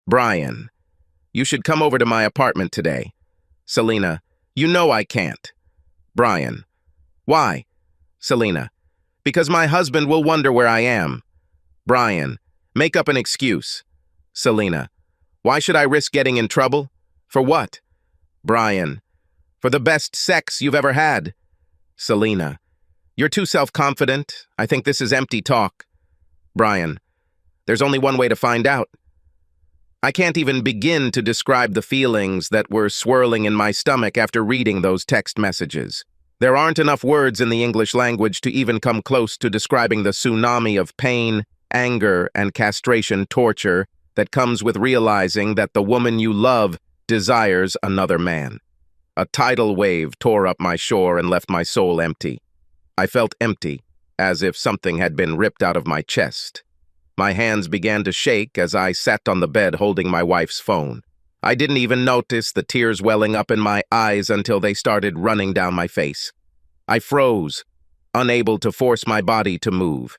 Brian, you should come over to my apartment today. Selena, you know I can't. Brian, why? Selena, because my husband will wonder where I am. Brian, make up an excuse. Selena, why should I risk getting in trouble? For what? Brian, for the best sex you've ever had. Selena, you're too self-confident. I think this is empty talk. Brian, there's only one way to find out. I can't even begin to describe the feelings that were swirling in my stomach after reading those text messages. There aren't enough words in the English language to even come close to describing the tsunami of pain, anger, and castration torture that comes with realizing that the woman you love desires another man. A tidal wave tore up my shore and left my soul empty. I felt empty, as if something had been ripped out of my chest. My hands began to shake as I sat on the bed holding my wife's phone. I didn't even notice the tears welling up in my eyes until they started running down my face. I froze, unable to force my body to move.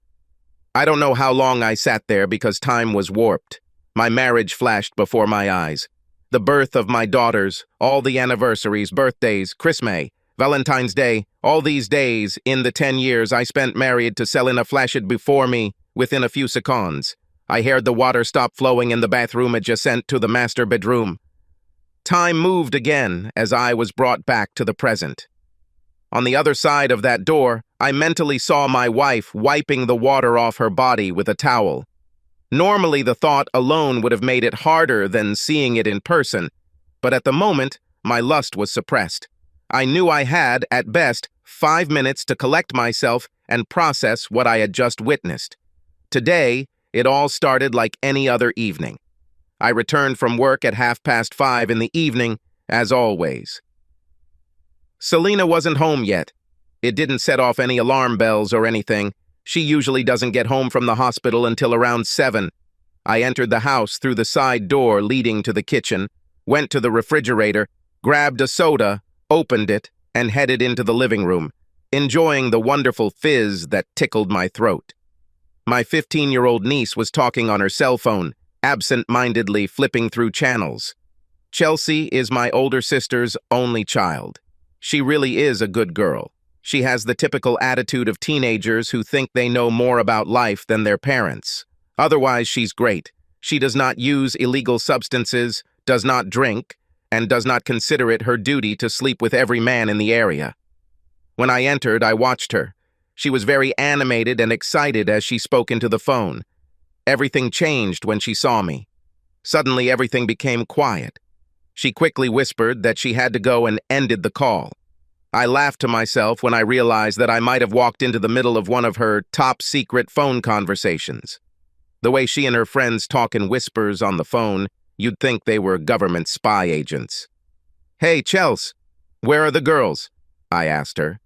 I don't know how long I sat there because time was warped. My marriage flashed before my eyes. The birth of my daughters, all the anniversaries, birthdays, Christmas, Valentine's Day, all these days in the 10 years I spent married to Selena flashed before me within a few seconds. I heard the water stop flowing in the bathroom adjacent to the master bedroom. Time moved again as I was brought back to the present. On the other side of that door, I mentally saw my wife wiping the water off her body with a towel. Normally, the thought alone would have made it harder than seeing it in person, but at the moment, my lust was suppressed. I knew I had, at best, 5 minutes to collect myself and process what I had just witnessed. Today, it all started like any other evening. I returned from work at 5:30 in the evening, as always. Selena wasn't home yet. It didn't set off any alarm bells or anything. She usually doesn't get home from the hospital until around 7. I entered the house through the side door leading to the kitchen, went to the refrigerator, grabbed a soda, opened it, and headed into the living room, enjoying the wonderful fizz that tickled my throat. My 15-year-old niece was talking on her cell phone, absent-mindedly flipping through channels. Chelsea is my older sister's only child. She really is a good girl. She has the typical attitude of teenagers who think they know more about life than their parents. Otherwise, she's great. She does not use illegal substances, does not drink, and does not consider it her duty to sleep with every man in the area. When I entered, I watched her. She was very animated and excited as she spoke into the phone. Everything changed when she saw me. Suddenly, everything became quiet. She quickly whispered that she had to go and ended the call. I laughed to myself when I realized that I might have walked into the middle of one of her top-secret phone conversations. The way she and her friends talk in whispers on the phone, you'd think they were government spy agents. "Hey, Chels, where are the girls?" I asked her.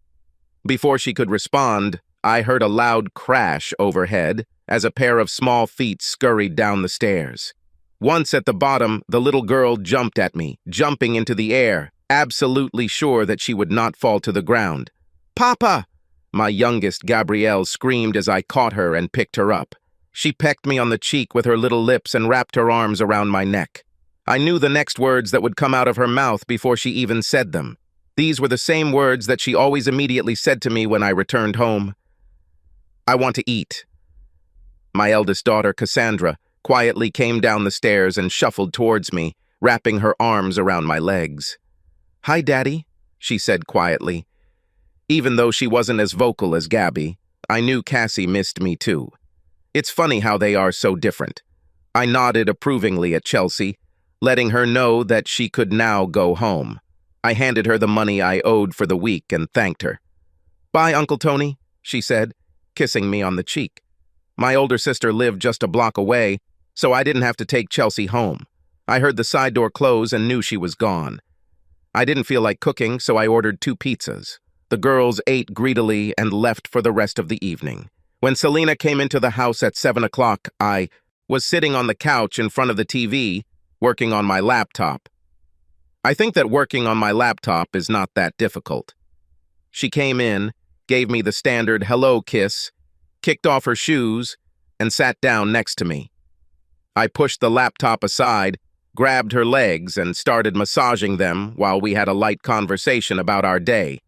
Before she could respond, I heard a loud crash overhead as a pair of small feet scurried down the stairs. Once at the bottom, the little girl jumped at me, jumping into the air, absolutely sure that she would not fall to the ground. "Papa!" My youngest, Gabrielle, screamed as I caught her and picked her up. She pecked me on the cheek with her little lips and wrapped her arms around my neck. I knew the next words that would come out of her mouth before she even said them. These were the same words that she always immediately said to me when I returned home. "I want to eat." My eldest daughter, Cassandra, quietly came down the stairs and shuffled towards me, wrapping her arms around my legs. "Hi, Daddy," she said quietly. Even though she wasn't as vocal as Gabby, I knew Cassie missed me too. It's funny how they are so different. I nodded approvingly at Chelsea, letting her know that she could now go home. I handed her the money I owed for the week and thanked her. "Bye, Uncle Tony," she said, kissing me on the cheek. My older sister lived just a block away, so I didn't have to take Chelsea home. I heard the side door close and knew she was gone. I didn't feel like cooking, so I ordered 2 pizzas. The girls ate greedily and left for the rest of the evening. When Selena came into the house at 7 o'clock, I was sitting on the couch in front of the TV, working on my laptop. I think that working on my laptop is not that difficult. She came in, gave me the standard hello kiss, kicked off her shoes, and sat down next to me. I pushed the laptop aside, grabbed her legs, and started massaging them while we had a light conversation about our day.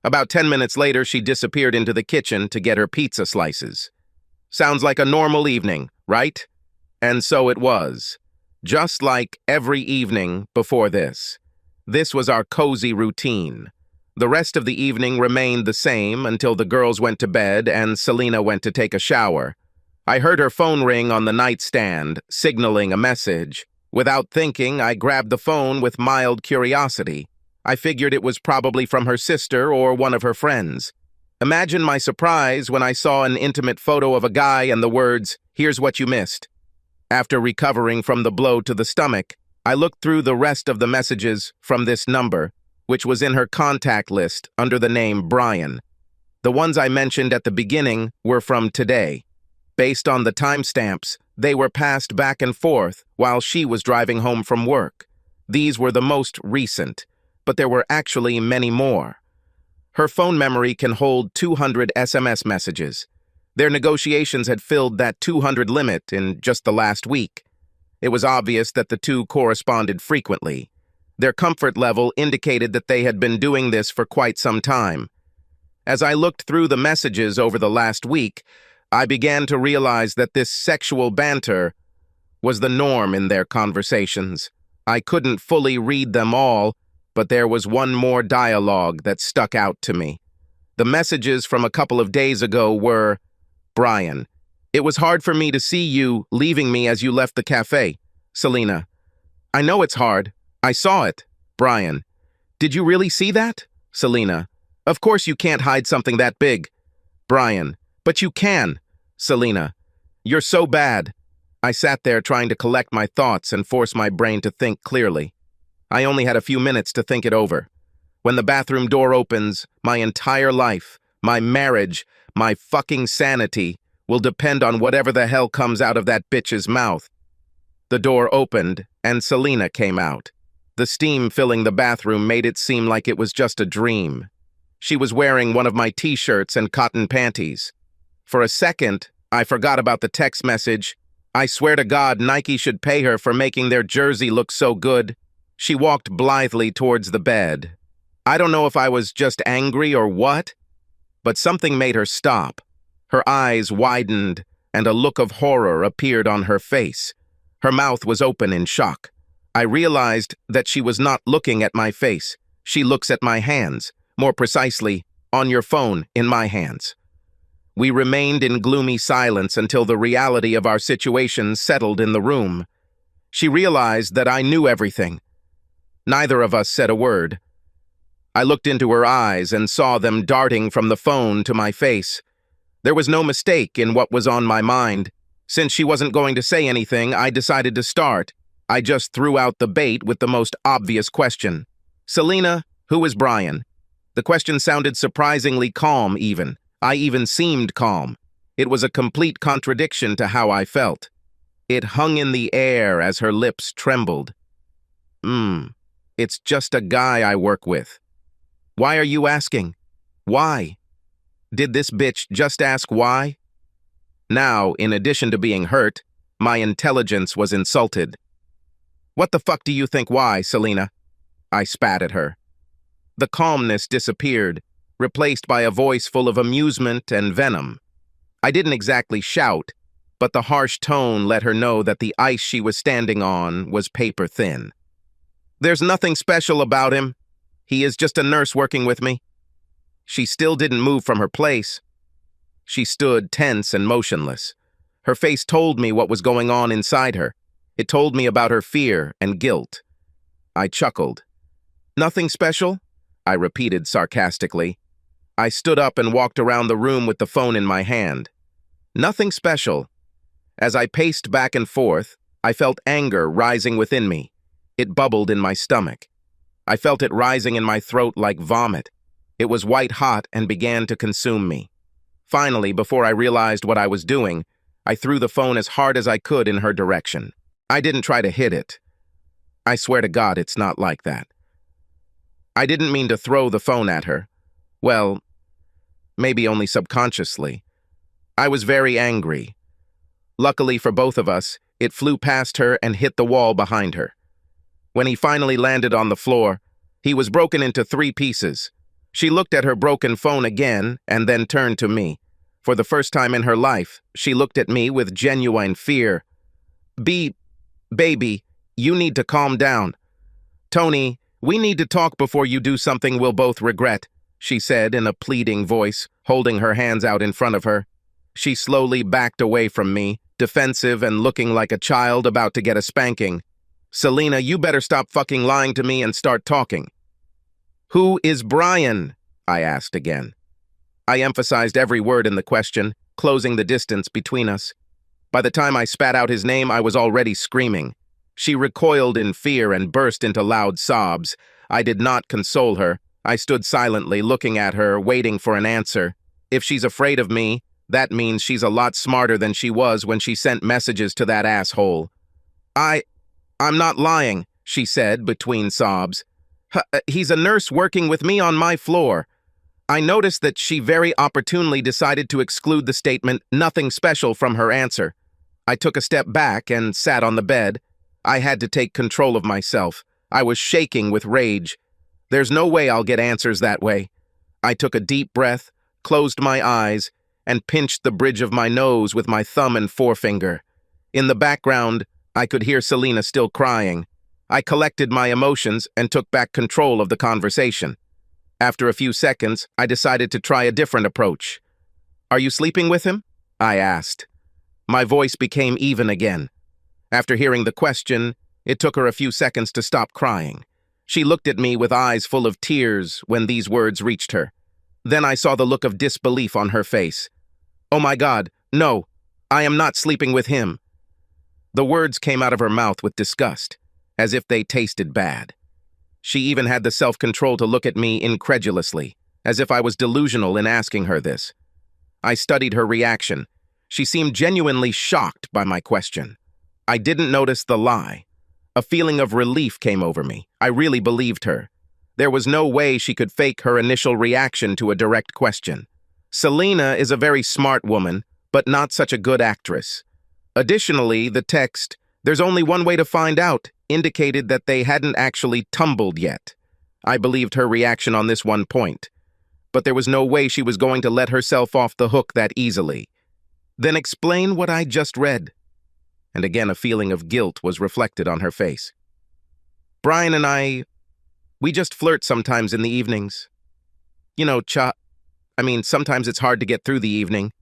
About 10 minutes later, she disappeared into the kitchen to get her pizza slices. Sounds like a normal evening, right? And so it was. Just like every evening before this. This was our cozy routine. The rest of the evening remained the same until the girls went to bed and Selena went to take a shower. I heard her phone ring on the nightstand, signaling a message. Without thinking, I grabbed the phone with mild curiosity. I figured it was probably from her sister or one of her friends. Imagine my surprise when I saw an intimate photo of a guy and the words, "Here's what you missed." After recovering from the blow to the stomach, I looked through the rest of the messages from this number, which was in her contact list under the name Brian. The ones I mentioned at the beginning were from today. Based on the timestamps, they were passed back and forth while she was driving home from work. These were the most recent, but there were actually many more. Her phone memory can hold 200 SMS messages. Their negotiations had filled that 200 limit in just the last week. It was obvious that the two corresponded frequently. Their comfort level indicated that they had been doing this for quite some time. As I looked through the messages over the last week, I began to realize that this sexual banter was the norm in their conversations. I couldn't fully read them all, but there was one more dialogue that stuck out to me. The messages from a couple of days ago were, "Brian, it was hard for me to see you leaving me as you left the cafe. Selena, I know it's hard. I saw it." Brian, "Did you really see that?" Selena, "Of course you can't hide something that big." Brian, "But you can." Selena, "You're so bad." I sat there trying to collect my thoughts and force my brain to think clearly. I only had a few minutes to think it over. When the bathroom door opens, my entire life, my marriage, my fucking sanity will depend on whatever the hell comes out of that bitch's mouth. The door opened, and Selena came out. The steam filling the bathroom made it seem like it was just a dream. She was wearing one of my t-shirts and cotton panties. For a second, I forgot about the text message. I swear to God, Nike should pay her for making their jersey look so good. She walked blithely towards the bed. I don't know if I was just angry or what, but something made her stop. Her eyes widened, and a look of horror appeared on her face. Her mouth was open in shock. I realized that she was not looking at my face. She looks at my hands, more precisely, on your phone in my hands. We remained in gloomy silence until the reality of our situation settled in the room. She realized that I knew everything. Neither of us said a word. I looked into her eyes and saw them darting from the phone to my face. There was no mistake in what was on my mind. Since she wasn't going to say anything, I decided to start. I just threw out the bait with the most obvious question. "Selena, who is Brian?" The question sounded surprisingly calm even. I even seemed calm. It was a complete contradiction to how I felt. It hung in the air as her lips trembled. It's just a guy I work with." "Why are you asking? Why?" Did this bitch just ask why? Now, in addition to being hurt, my intelligence was insulted. "What the fuck do you think why, Selena?" I spat at her. The calmness disappeared, replaced by a voice full of amusement and venom. I didn't exactly shout, but the harsh tone let her know that the ice she was standing on was paper thin. "There's nothing special about him. He is just a nurse working with me." She still didn't move from her place. She stood tense and motionless. Her face told me what was going on inside her. It told me about her fear and guilt. I chuckled. "Nothing special?" I repeated sarcastically. I stood up and walked around the room with the phone in my hand. "Nothing special." As I paced back and forth, I felt anger rising within me. It bubbled in my stomach. I felt it rising in my throat like vomit. It was white hot and began to consume me. Finally, before I realized what I was doing, I threw the phone as hard as I could in her direction. I didn't try to hit it. I swear to God it's not like that. I didn't mean to throw the phone at her. Well, maybe only subconsciously. I was very angry. Luckily for both of us, It flew past her and hit the wall behind her. When he finally landed on the floor, he was broken into 3 pieces. She looked at her broken phone again and then turned to me. For the first time in her life, she looked at me with genuine fear. Baby, you need to calm down. Tony, we need to talk before you do something we'll both regret, she said in a pleading voice, holding her hands out in front of her. She slowly backed away from me, defensive and looking like a child about to get a spanking. Selena, you better stop fucking lying to me and start talking. Who is Brian? I asked again. I emphasized every word in the question, closing the distance between us. By the time I spat out his name, I was already screaming. She recoiled in fear and burst into loud sobs. I did not console her. I stood silently, looking at her, waiting for an answer. If she's afraid of me, that means she's a lot smarter than she was when she sent messages to that asshole. I'm not lying, she said between sobs. He's a nurse working with me on my floor. I noticed that she very opportunely decided to exclude the statement "nothing special" from her answer. I took a step back and sat on the bed. I had to take control of myself. I was shaking with rage. There's no way I'll get answers that way. I took a deep breath, closed my eyes, and pinched the bridge of my nose with my thumb and forefinger. In the background, I could hear Selena still crying. I collected my emotions and took back control of the conversation. After a few seconds, I decided to try a different approach. Are you sleeping with him? I asked. My voice became even again. After hearing the question, it took her a few seconds to stop crying. She looked at me with eyes full of tears when these words reached her. Then I saw the look of disbelief on her face. Oh my God, no, I am not sleeping with him. The words came out of her mouth with disgust, as if they tasted bad. She even had the self-control to look at me incredulously, as if I was delusional in asking her this. I studied her reaction. She seemed genuinely shocked by my question. I didn't notice the lie. A feeling of relief came over me. I really believed her. There was no way she could fake her initial reaction to a direct question. Selena is a very smart woman, but not such a good actress. Additionally, the text, "There's only one way to find out," indicated that they hadn't actually tumbled yet. I believed her reaction on this one point. But there was no way she was going to let herself off the hook that easily. Then explain what I just read. And again, a feeling of guilt was reflected on her face. Brian and we just flirt sometimes in the evenings. You know, sometimes it's hard to get through the evening.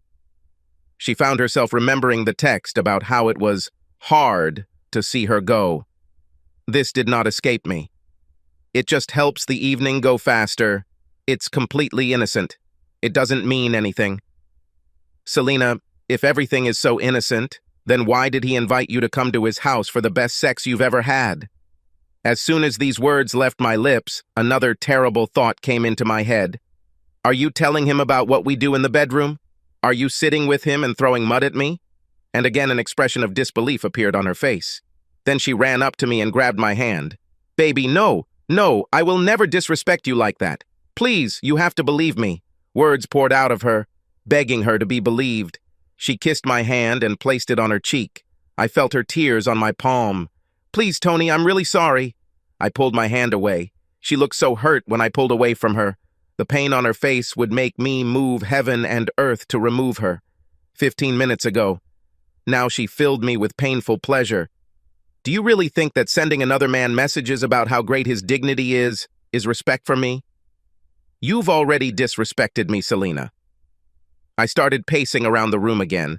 She found herself remembering the text about how it was hard to see her go. This did not escape me. It just helps the evening go faster. It's completely innocent. It doesn't mean anything. Selena, if everything is so innocent, then why did he invite you to come to his house for the best sex you've ever had? As soon as these words left my lips, another terrible thought came into my head. Are you telling him about what we do in the bedroom? Are you sitting with him and throwing mud at me? And again an expression of disbelief appeared on her face. Then she ran up to me and grabbed my hand. Baby, no, I will never disrespect you like that. Please, you have to believe me. Words poured out of her, begging her to be believed. She kissed my hand and placed it on her cheek. I felt her tears on my palm. Please, Tony, I'm really sorry. I pulled my hand away. She looked so hurt when I pulled away from her. The pain on her face would make me move heaven and earth to remove her. 15 minutes ago. Now she filled me with painful pleasure. Do you really think that sending another man messages about how great his dignity is respect for me? You've already disrespected me, Selena. I started pacing around the room again.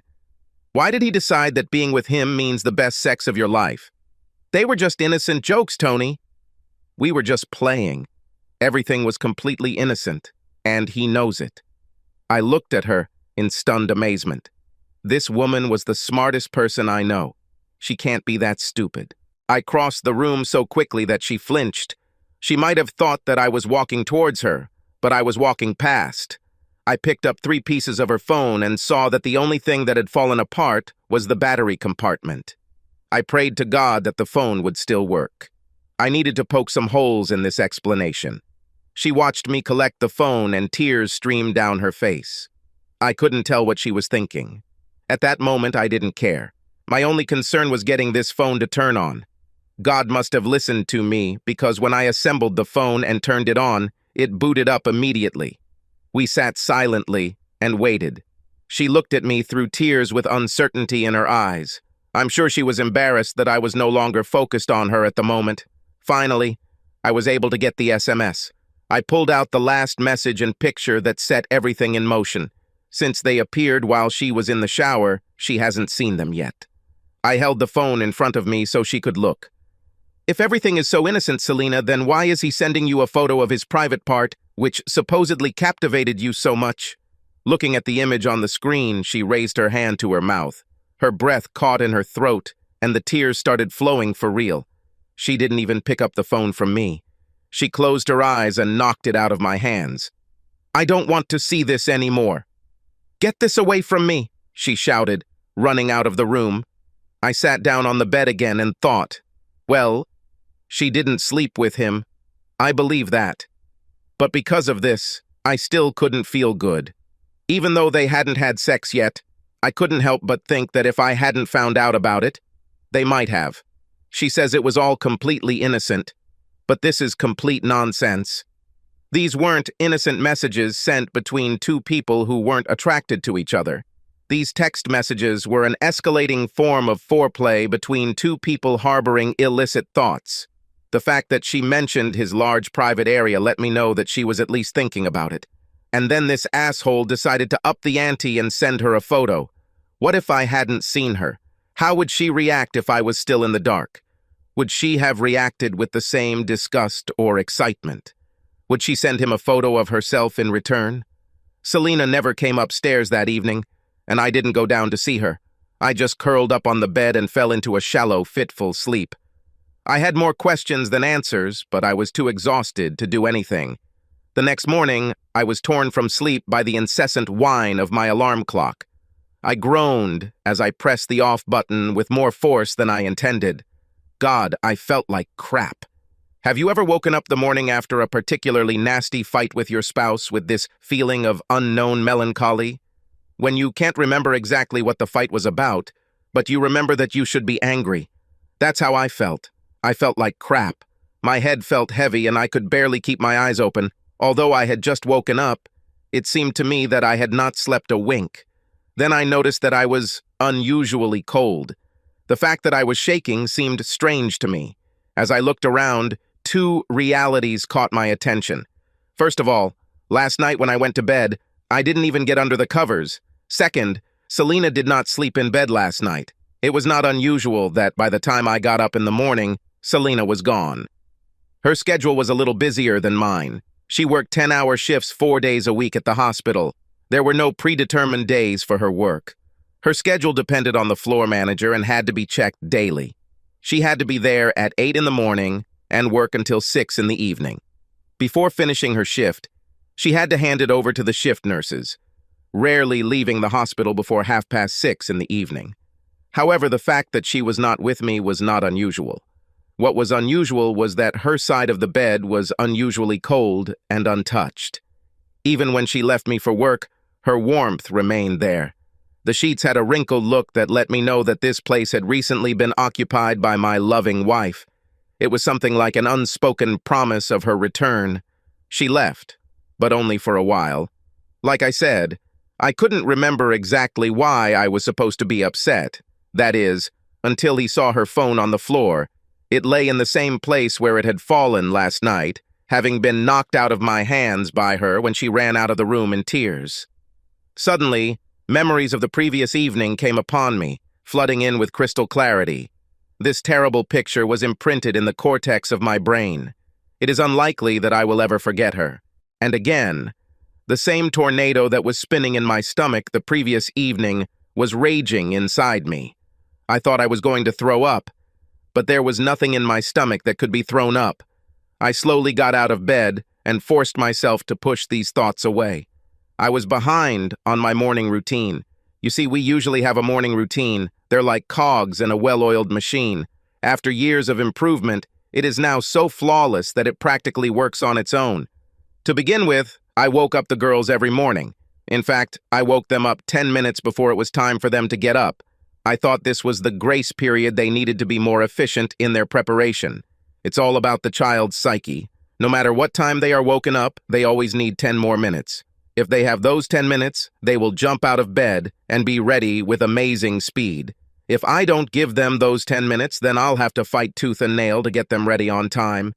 Why did he decide that being with him means the best sex of your life? They were just innocent jokes, Tony. We were just playing. Everything was completely innocent, and he knows it. I looked at her in stunned amazement. This woman was the smartest person I know. She can't be that stupid. I crossed the room so quickly that she flinched. She might have thought that I was walking towards her, but I was walking past. I picked up 3 pieces of her phone and saw that the only thing that had fallen apart was the battery compartment. I prayed to God that the phone would still work. I needed to poke some holes in this explanation. She watched me collect the phone and tears streamed down her face. I couldn't tell what she was thinking. At that moment, I didn't care. My only concern was getting this phone to turn on. God must have listened to me, because when I assembled the phone and turned it on, it booted up immediately. We sat silently and waited. She looked at me through tears with uncertainty in her eyes. I'm sure she was embarrassed that I was no longer focused on her at the moment. Finally, I was able to get the SMS. I pulled out the last message and picture that set everything in motion. Since they appeared while she was in the shower, she hasn't seen them yet. I held the phone in front of me so she could look. If everything is so innocent, Selena, then why is he sending you a photo of his private part, which supposedly captivated you so much? Looking at the image on the screen, she raised her hand to her mouth. Her breath caught in her throat, and the tears started flowing for real. She didn't even pick up the phone from me. She closed her eyes and knocked it out of my hands. I don't want to see this anymore. Get this away from me, she shouted, running out of the room. I sat down on the bed again and thought, well, she didn't sleep with him. I believe that. But because of this, I still couldn't feel good. Even though they hadn't had sex yet, I couldn't help but think that if I hadn't found out about it, they might have. She says it was all completely innocent, but this is complete nonsense. These weren't innocent messages sent between two people who weren't attracted to each other. These text messages were an escalating form of foreplay between two people harboring illicit thoughts. The fact that she mentioned his large private area let me know that she was at least thinking about it. And then this asshole decided to up the ante and send her a photo. What if I hadn't seen her? How would she react if I was still in the dark? Would she have reacted with the same disgust or excitement? Would she send him a photo of herself in return? Selena never came upstairs that evening, and I didn't go down to see her. I just curled up on the bed and fell into a shallow, fitful sleep. I had more questions than answers, but I was too exhausted to do anything. The next morning, I was torn from sleep by the incessant whine of my alarm clock. I groaned as I pressed the off button with more force than I intended. God, I felt like crap. Have you ever woken up the morning after a particularly nasty fight with your spouse with this feeling of unknown melancholy? When you can't remember exactly what the fight was about, but you remember that you should be angry. That's how I felt. I felt like crap. My head felt heavy and I could barely keep my eyes open. Although I had just woken up, it seemed to me that I had not slept a wink. Then I noticed that I was unusually cold. The fact that I was shaking seemed strange to me. As I looked around, two realities caught my attention. First of all, last night when I went to bed, I didn't even get under the covers. Second, Selena did not sleep in bed last night. It was not unusual that by the time I got up in the morning, Selena was gone. Her schedule was a little busier than mine. She worked 10-hour shifts 4 days a week at the hospital. There were no predetermined days for her work. Her schedule depended on the floor manager and had to be checked daily. She had to be there at 8 in the morning and work until 6 in the evening. Before finishing her shift, she had to hand it over to the shift nurses, rarely leaving the hospital before 6:30 in the evening. However, the fact that she was not with me was not unusual. What was unusual was that her side of the bed was unusually cold and untouched. Even when she left me for work, her warmth remained there. The sheets had a wrinkled look that let me know that this place had recently been occupied by my loving wife. It was something like an unspoken promise of her return. She left, but only for a while. Like I said, I couldn't remember exactly why I was supposed to be upset. That is, until he saw her phone on the floor. It lay in the same place where it had fallen last night, having been knocked out of my hands by her when she ran out of the room in tears. Suddenly, memories of the previous evening came upon me, flooding in with crystal clarity. This terrible picture was imprinted in the cortex of my brain. It is unlikely that I will ever forget her. And again, the same tornado that was spinning in my stomach the previous evening was raging inside me. I thought I was going to throw up, but there was nothing in my stomach that could be thrown up. I slowly got out of bed and forced myself to push these thoughts away. I was behind on my morning routine. You see, we usually have a morning routine. They're like cogs in a well-oiled machine. After years of improvement, it is now so flawless that it practically works on its own. To begin with, I woke up the girls every morning. In fact, I woke them up 10 minutes before it was time for them to get up. I thought this was the grace period they needed to be more efficient in their preparation. It's all about the child's psyche. No matter what time they are woken up, they always need 10 more minutes. If they have those 10 minutes, they will jump out of bed and be ready with amazing speed. If I don't give them those 10 minutes, then I'll have to fight tooth and nail to get them ready on time.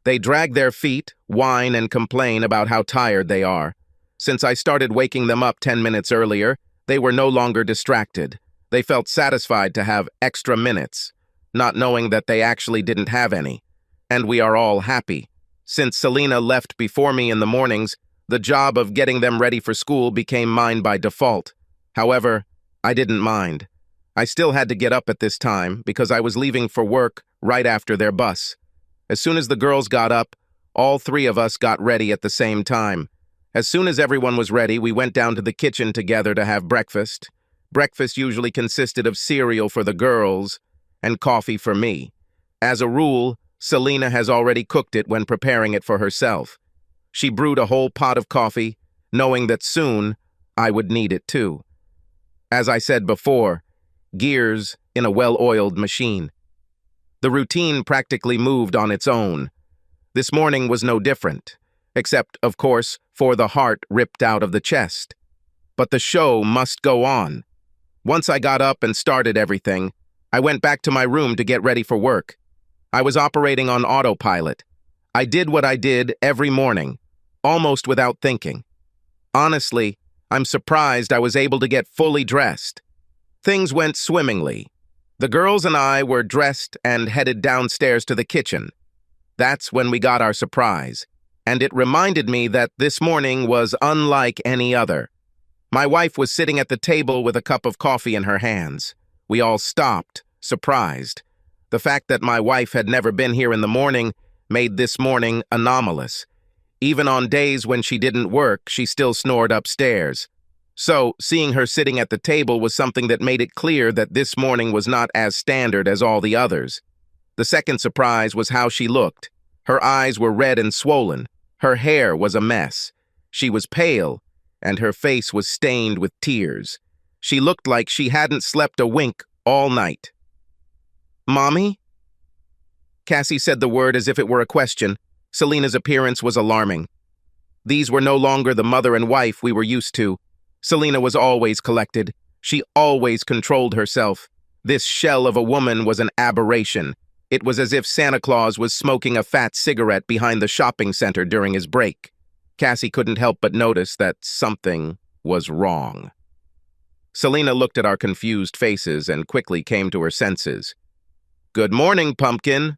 They drag their feet, whine, and complain about how tired they are. Since I started waking them up 10 minutes earlier, they were no longer distracted. They felt satisfied to have extra minutes, not knowing that they actually didn't have any. And we are all happy. Since Selena left before me in the mornings, the job of getting them ready for school became mine by default. However, I didn't mind. I still had to get up at this time because I was leaving for work right after their bus. As soon as the girls got up, all three of us got ready at the same time. As soon as everyone was ready, we went down to the kitchen together to have breakfast. Breakfast usually consisted of cereal for the girls and coffee for me. As a rule, Selena has already cooked it when preparing it for herself. She brewed a whole pot of coffee, knowing that soon I would need it too. As I said before, gears in a well-oiled machine. The routine practically moved on its own. This morning was no different, except, of course, for the heart ripped out of the chest. But the show must go on. Once I got up and started everything, I went back to my room to get ready for work. I was operating on autopilot. I did what I did every morning, almost without thinking. Honestly, I'm surprised I was able to get fully dressed. Things went swimmingly. The girls and I were dressed and headed downstairs to the kitchen. That's when we got our surprise, and it reminded me that this morning was unlike any other. My wife was sitting at the table with a cup of coffee in her hands. We all stopped, surprised. The fact that my wife had never been here in the morning made this morning anomalous. Even on days when she didn't work, she still snored upstairs. So, seeing her sitting at the table was something that made it clear that this morning was not as standard as all the others. The second surprise was how she looked. Her eyes were red and swollen. Her hair was a mess. She was pale, and her face was stained with tears. She looked like she hadn't slept a wink all night. "Mommy?" Cassie said the word as if it were a question. Selena's appearance was alarming. These were no longer the mother and wife we were used to. Selena was always collected. She always controlled herself. This shell of a woman was an aberration. It was as if Santa Claus was smoking a fat cigarette behind the shopping center during his break. Cassie couldn't help but notice that something was wrong. Selena looked at our confused faces and quickly came to her senses. "Good morning, Pumpkin,"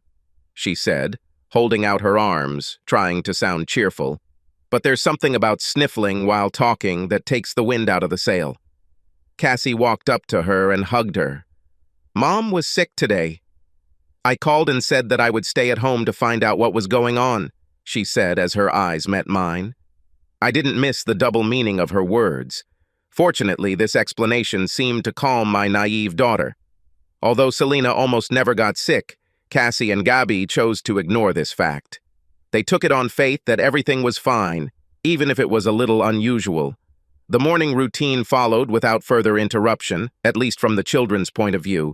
she said, holding out her arms, trying to sound cheerful. But there's something about sniffling while talking that takes the wind out of the sail. Cassie walked up to her and hugged her. "Mom was sick today. I called and said that I would stay at home to find out what was going on," she said as her eyes met mine. I didn't miss the double meaning of her words. Fortunately, this explanation seemed to calm my naive daughter. Although Selena almost never got sick, Cassie and Gabby chose to ignore this fact. They took it on faith that everything was fine, even if it was a little unusual. The morning routine followed without further interruption, at least from the children's point of view.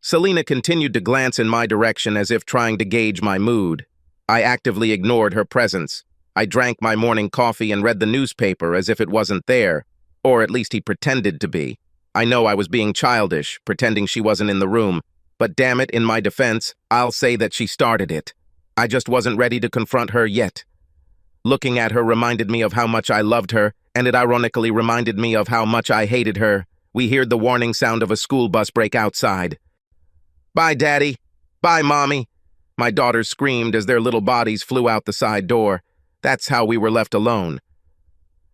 Selena continued to glance in my direction as if trying to gauge my mood. I actively ignored her presence. I drank my morning coffee and read the newspaper as if it wasn't there, or at least he pretended to be. I know I was being childish, pretending she wasn't in the room, but damn it, in my defense, I'll say that she started it. I just wasn't ready to confront her yet. Looking at her reminded me of how much I loved her, and it ironically reminded me of how much I hated her. We heard the warning sound of a school bus brake outside. "Bye, Daddy. Bye, Mommy," my daughters screamed as their little bodies flew out the side door. That's how we were left alone.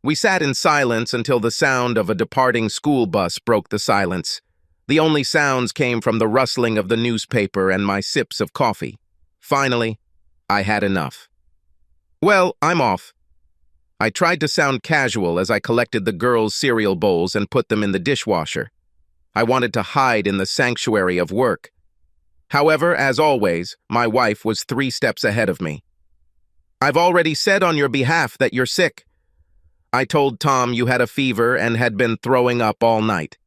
We sat in silence until the sound of a departing school bus broke the silence. The only sounds came from the rustling of the newspaper and my sips of coffee. Finally, I had enough. "Well, I'm off." I tried to sound casual as I collected the girls' cereal bowls and put them in the dishwasher. I wanted to hide in the sanctuary of work. However, as always, my wife was 3 steps ahead of me. "I've already said on your behalf that you're sick. I told Tom you had a fever and had been throwing up all night.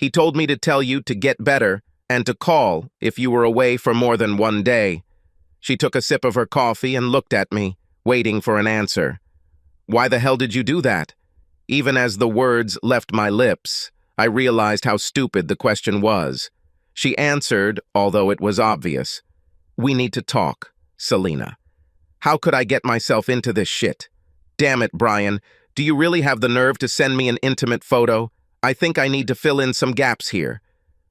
He told me to tell you to get better and to call if you were away for more than one day. She took a sip of her coffee and looked at me, waiting for an answer. Why the hell did you do that? Even as the words left my lips, I realized how stupid the question was. She answered, although it was obvious. We need to talk, Selena. How could I get myself into this shit? Damn it, Brian. Do you really have the nerve to send me an intimate photo? I think I need to fill in some gaps here.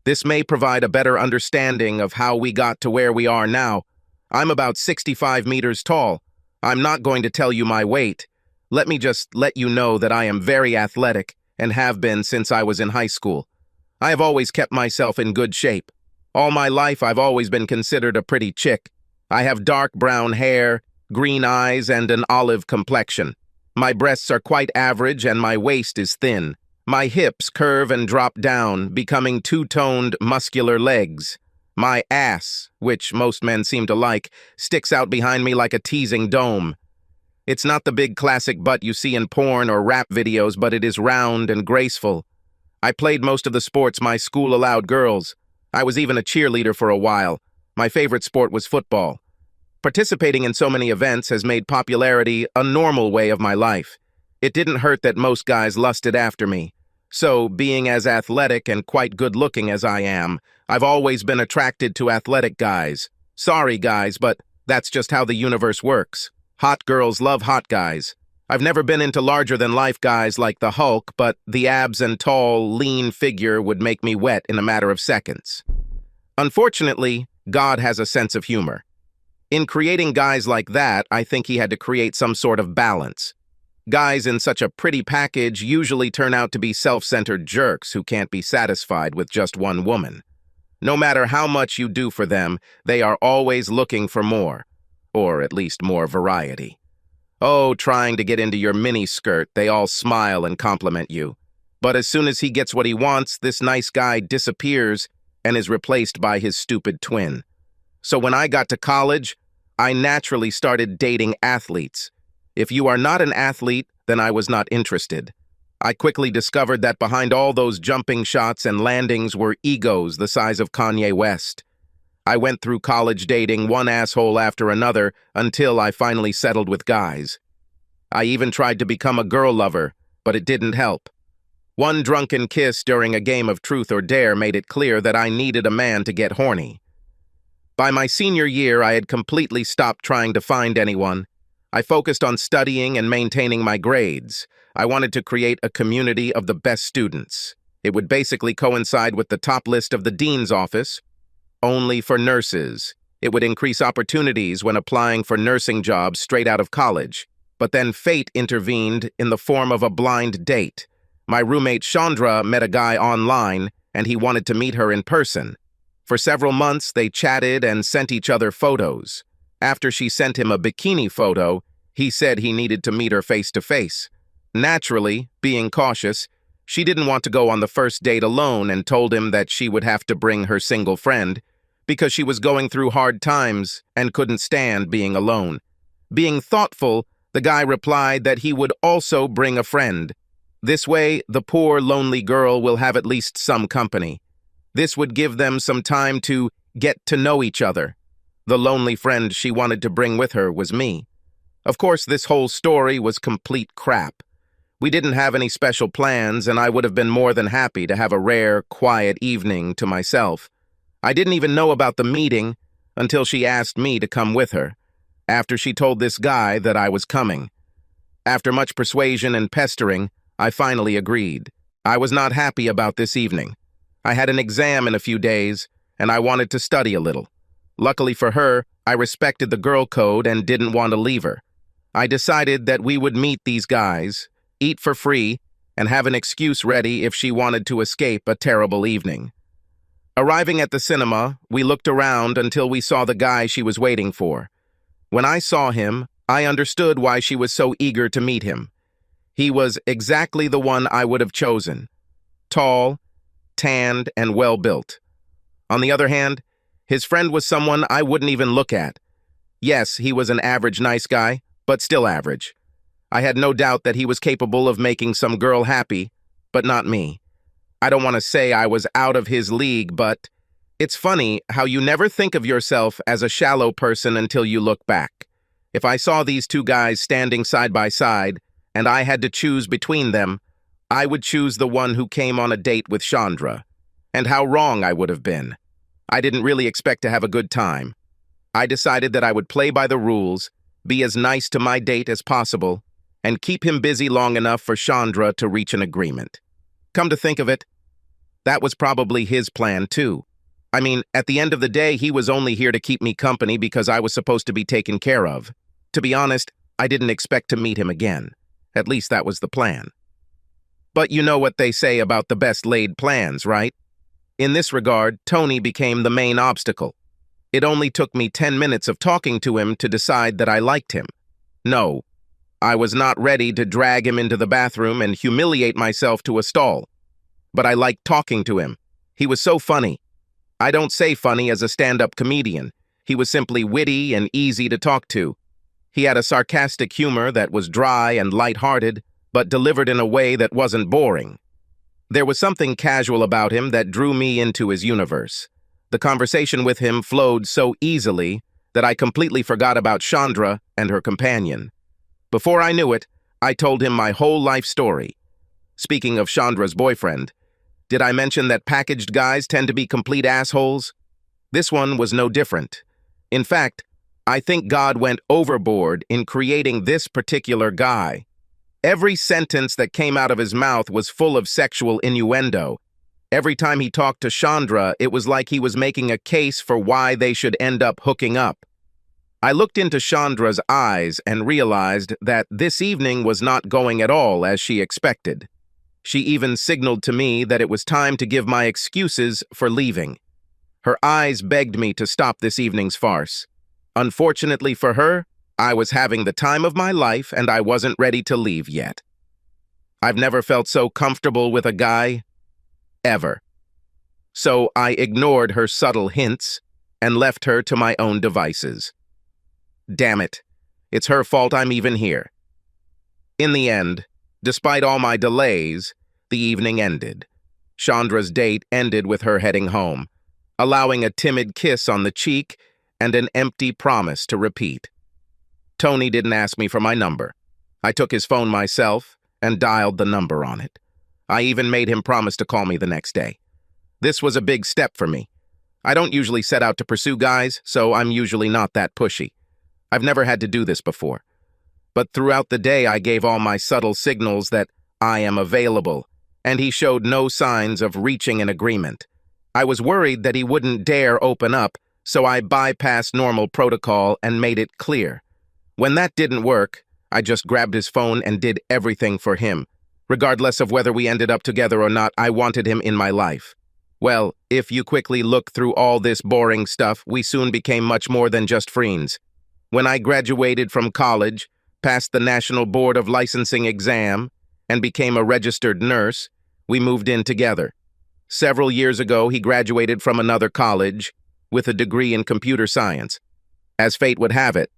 This may provide a better understanding of how we got to where we are now. I'm about 65 meters tall. I'm not going to tell you my weight. Let me just let you know that I am very athletic and have been since I was in high school. I have always kept myself in good shape. All my life I've always been considered a pretty chick. I have dark brown hair, green eyes, and an olive complexion. My breasts are quite average and my waist is thin. My hips curve and drop down, becoming two-toned, muscular legs. My ass, which most men seem to like, sticks out behind me like a teasing dome. It's not the big classic butt you see in porn or rap videos, but it is round and graceful. I played most of the sports my school allowed girls. I was even a cheerleader for a while. My favorite sport was football. Participating in so many events has made popularity a normal way of my life. It didn't hurt that most guys lusted after me. So, being as athletic and quite good-looking as I am, I've always been attracted to athletic guys. Sorry, guys, but that's just how the universe works. Hot girls love hot guys. I've never been into larger-than-life guys like the Hulk, but the abs and tall, lean figure would make me wet in a matter of seconds. Unfortunately, God has a sense of humor. In creating guys like that, I think he had to create some sort of balance. Guys in such a pretty package usually turn out to be self-centered jerks who can't be satisfied with just one woman. No matter how much you do for them, they are always looking for more, or at least more variety. Oh, trying to get into your mini-skirt, they all smile and compliment you. But as soon as he gets what he wants, this nice guy disappears and is replaced by his stupid twin. So when I got to college, I naturally started dating athletes. If you are not an athlete, then I was not interested. I quickly discovered that behind all those jumping shots and landings were egos the size of Kanye West. I went through college dating one asshole after another until I finally settled with guys. I even tried to become a girl lover, but it didn't help. One drunken kiss during a game of Truth or Dare made it clear that I needed a man to get horny. By my senior year, I had completely stopped trying to find anyone. I focused on studying and maintaining my grades. I wanted to create a community of the best students. It would basically coincide with the top list of the dean's office, only for nurses. It would increase opportunities when applying for nursing jobs straight out of college. But then fate intervened in the form of a blind date. My roommate Chandra met a guy online, and he wanted to meet her in person. For several months, they chatted and sent each other photos. After she sent him a bikini photo, he said he needed to meet her face-to-face. Naturally, being cautious, she didn't want to go on the first date alone and told him that she would have to bring her single friend because she was going through hard times and couldn't stand being alone. Being thoughtful, the guy replied that he would also bring a friend. This way, the poor, lonely girl will have at least some company. This would give them some time to get to know each other. The lonely friend she wanted to bring with her was me. Of course, this whole story was complete crap. We didn't have any special plans, and I would have been more than happy to have a rare, quiet evening to myself. I didn't even know about the meeting until she asked me to come with her, after she told this guy that I was coming. After much persuasion and pestering, I finally agreed. I was not happy about this evening. I had an exam in a few days, and I wanted to study a little. Luckily for her, I respected the girl code and didn't want to leave her. I decided that we would meet these guys, eat for free, and have an excuse ready if she wanted to escape a terrible evening. Arriving at the cinema, we looked around until we saw the guy she was waiting for. When I saw him, I understood why she was so eager to meet him. He was exactly the one I would have chosen. Tall, tanned, and well-built. On the other hand, his friend was someone I wouldn't even look at. Yes, he was an average nice guy, but still average. I had no doubt that he was capable of making some girl happy, but not me. I don't want to say I was out of his league, but it's funny how you never think of yourself as a shallow person until you look back. If I saw these two guys standing side by side, and I had to choose between them, I would choose the one who came on a date with Chandra. And how wrong I would have been. I didn't really expect to have a good time. I decided that I would play by the rules, be as nice to my date as possible, and keep him busy long enough for Chandra to reach an agreement. Come to think of it, that was probably his plan too. I mean, at the end of the day, he was only here to keep me company because I was supposed to be taken care of. To be honest, I didn't expect to meet him again. At least that was the plan. But you know what they say about the best laid plans, right? In this regard, Tony became the main obstacle. It only took me 10 minutes of talking to him to decide that I liked him. No, I was not ready to drag him into the bathroom and humiliate myself to a stall. But I liked talking to him. He was so funny. I don't say funny as a stand-up comedian. He was simply witty and easy to talk to. He had a sarcastic humor that was dry and light-hearted, but delivered in a way that wasn't boring. There was something casual about him that drew me into his universe. The conversation with him flowed so easily that I completely forgot about Chandra and her companion. Before I knew it, I told him my whole life story. Speaking of Chandra's boyfriend, did I mention that packaged guys tend to be complete assholes? This one was no different. In fact, I think God went overboard in creating this particular guy. Every sentence that came out of his mouth was full of sexual innuendo. Every time he talked to Chandra, it was like he was making a case for why they should end up hooking up. I looked into Chandra's eyes and realized that this evening was not going at all as she expected. She even signaled to me that it was time to give my excuses for leaving. Her eyes begged me to stop this evening's farce. Unfortunately for her, I was having the time of my life and I wasn't ready to leave yet. I've never felt so comfortable with a guy, ever. So I ignored her subtle hints and left her to my own devices. Damn it, it's her fault I'm even here. In the end, despite all my delays, the evening ended. Chandra's date ended with her heading home, allowing a timid kiss on the cheek and an empty promise to repeat. Tony didn't ask me for my number. I took his phone myself and dialed the number on it. I even made him promise to call me the next day. This was a big step for me. I don't usually set out to pursue guys, so I'm usually not that pushy. I've never had to do this before. But throughout the day, I gave all my subtle signals that I am available, and he showed no signs of reaching an agreement. I was worried that he wouldn't dare open up, so I bypassed normal protocol and made it clear. When that didn't work, I just grabbed his phone and did everything for him. Regardless of whether we ended up together or not, I wanted him in my life. Well, if you quickly look through all this boring stuff, we soon became much more than just friends. When I graduated from college, passed the National Board of Licensing exam, and became a registered nurse, we moved in together. Several years ago, he graduated from another college with a degree in computer science. As fate would have it,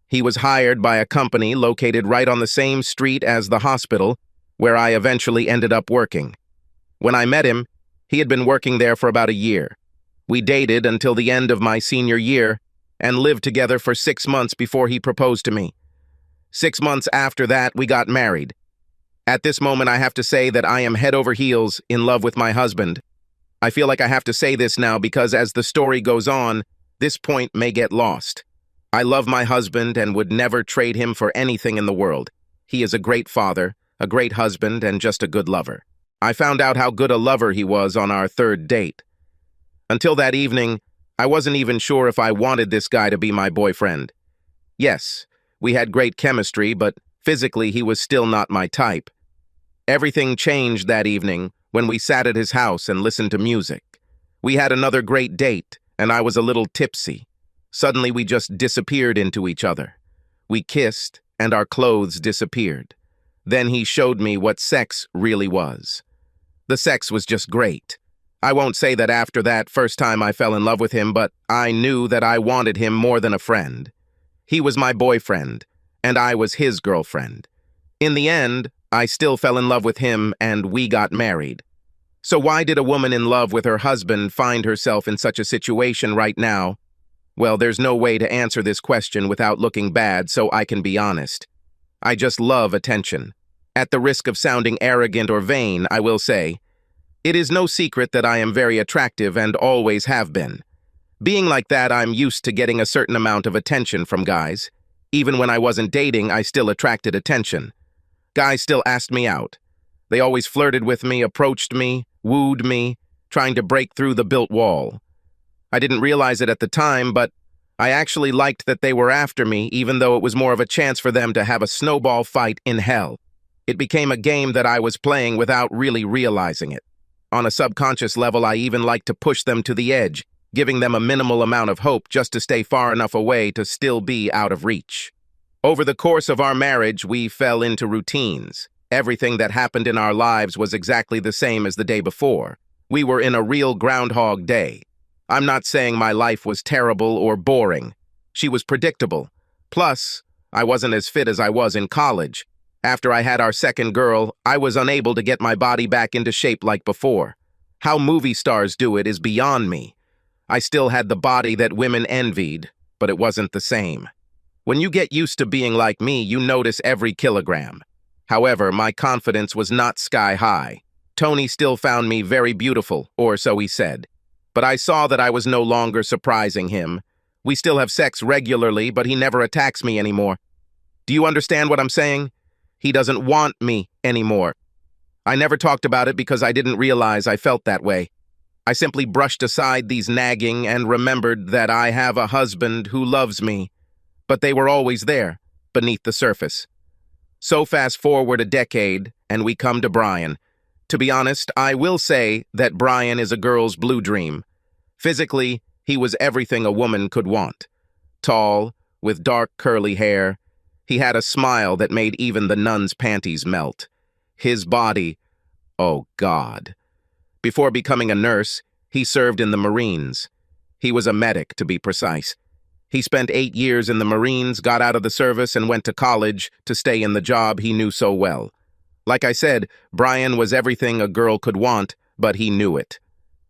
he was hired by a company located right on the same street as the hospital, where I eventually ended up working. When I met him, he had been working there for about a year. We dated until the end of my senior year and lived together for 6 months before he proposed to me. 6 months after that, we got married. At this moment, I have to say that I am head over heels in love with my husband. I feel like I have to say this now because as the story goes on, this point may get lost. I love my husband and would never trade him for anything in the world. He is a great father, a great husband, and just a good lover. I found out how good a lover he was on our third date. Until that evening, I wasn't even sure if I wanted this guy to be my boyfriend. Yes, we had great chemistry, but physically he was still not my type. Everything changed that evening when we sat at his house and listened to music. We had another great date, and I was a little tipsy. Suddenly we just disappeared into each other. We kissed, and our clothes disappeared. Then he showed me what sex really was. The sex was just great. I won't say that after that first time I fell in love with him, but I knew that I wanted him more than a friend. He was my boyfriend, and I was his girlfriend. In the end, I still fell in love with him, and we got married. So why did a woman in love with her husband find herself in such a situation right now? Well, there's no way to answer this question without looking bad, so I can be honest. I just love attention. At the risk of sounding arrogant or vain, I will say, it is no secret that I am very attractive and always have been. Being like that, I'm used to getting a certain amount of attention from guys. Even when I wasn't dating, I still attracted attention. Guys still asked me out. They always flirted with me, approached me, wooed me, trying to break through the built wall. I didn't realize it at the time, but I actually liked that they were after me, even though it was more of a chance for them to have a snowball fight in hell. It became a game that I was playing without really realizing it. On a subconscious level, I even liked to push them to the edge, giving them a minimal amount of hope just to stay far enough away to still be out of reach. Over the course of our marriage, we fell into routines. Everything that happened in our lives was exactly the same as the day before. We were in a real Groundhog Day. I'm not saying my life was terrible or boring. She was predictable. Plus, I wasn't as fit as I was in college. After I had our second girl, I was unable to get my body back into shape like before. How movie stars do it is beyond me. I still had the body that women envied, but it wasn't the same. When you get used to being like me, you notice every kilogram. However, my confidence was not sky high. Tony still found me very beautiful, or so he said. But I saw that I was no longer surprising him. We still have sex regularly, but he never attacks me anymore. Do you understand what I'm saying? He doesn't want me anymore. I never talked about it because I didn't realize I felt that way. I simply brushed aside these nagging and remembered that I have a husband who loves me. But they were always there, beneath the surface. So fast forward a decade, and we come to Brian. To be honest, I will say that Brian is a girl's blue dream. Physically, he was everything a woman could want. Tall, with dark curly hair. He had a smile that made even the nun's panties melt. His body, oh God. Before becoming a nurse, he served in the Marines. He was a medic, to be precise. He spent 8 years in the Marines, got out of the service, and went to college to stay in the job he knew so well. Like I said, Brian was everything a girl could want, but he knew it.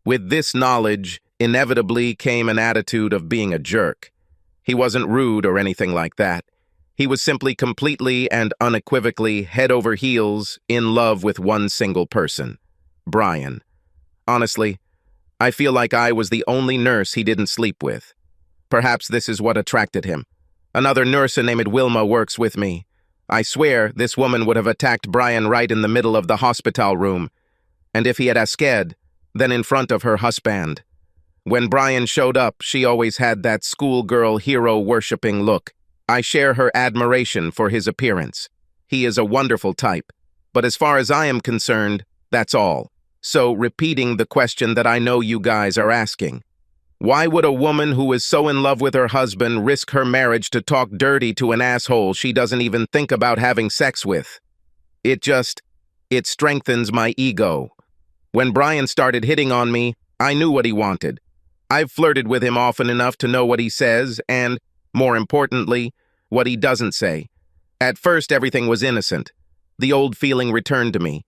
With this knowledge, inevitably came an attitude of being a jerk. He wasn't rude or anything like that. He was simply completely and unequivocally head over heels in love with one single person, Brian. Honestly, I feel like I was the only nurse he didn't sleep with. Perhaps this is what attracted him. Another nurse named Wilma works with me. I swear this woman would have attacked Brian right in the middle of the hospital room. And if he had asked, then in front of her husband. When Brian showed up, she always had that schoolgirl hero-worshipping look. I share her admiration for his appearance. He is a wonderful type. But as far as I am concerned, that's all. So, repeating the question that I know you guys are asking. Why would a woman who is so in love with her husband risk her marriage to talk dirty to an asshole she doesn't even think about having sex with? It strengthens my ego. When Brian started hitting on me, I knew what he wanted. I've flirted with him often enough to know what he says and, more importantly, what he doesn't say. At first, everything was innocent. The old feeling returned to me.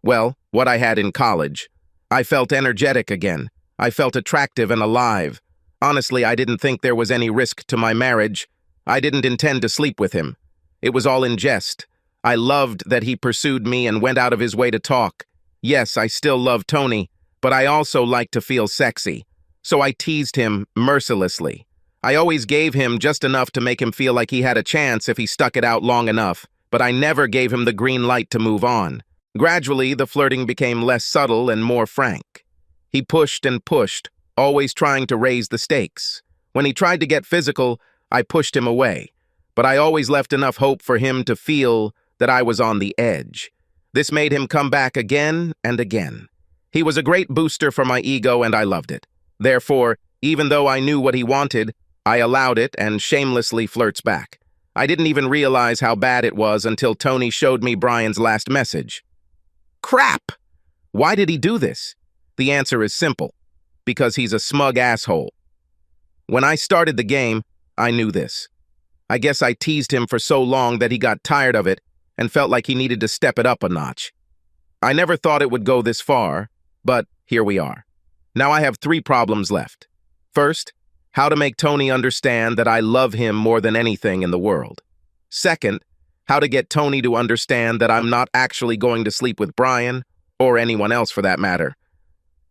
Well, what I had in college. I felt energetic again. I felt attractive and alive. Honestly, I didn't think there was any risk to my marriage. I didn't intend to sleep with him. It was all in jest. I loved that he pursued me and went out of his way to talk. Yes, I still love Tony, but I also like to feel sexy. So I teased him mercilessly. I always gave him just enough to make him feel like he had a chance if he stuck it out long enough, but I never gave him the green light to move on. Gradually, the flirting became less subtle and more frank. He pushed and pushed, always trying to raise the stakes. When he tried to get physical, I pushed him away, but I always left enough hope for him to feel that I was on the edge. This made him come back again and again. He was a great booster for my ego, and I loved it. Therefore, even though I knew what he wanted, I allowed it and shamelessly flirts back. I didn't even realize how bad it was until Tony showed me Brian's last message. Crap! Why did he do this? The answer is simple. Because he's a smug asshole. When I started the game, I knew this. I guess I teased him for so long that he got tired of it and felt like he needed to step it up a notch. I never thought it would go this far, But here we are. Now I have 3 problems left. First, how to make Tony understand that I love him more than anything in the world. Second, how to get Tony to understand that I'm not actually going to sleep with Brian, or anyone else for that matter.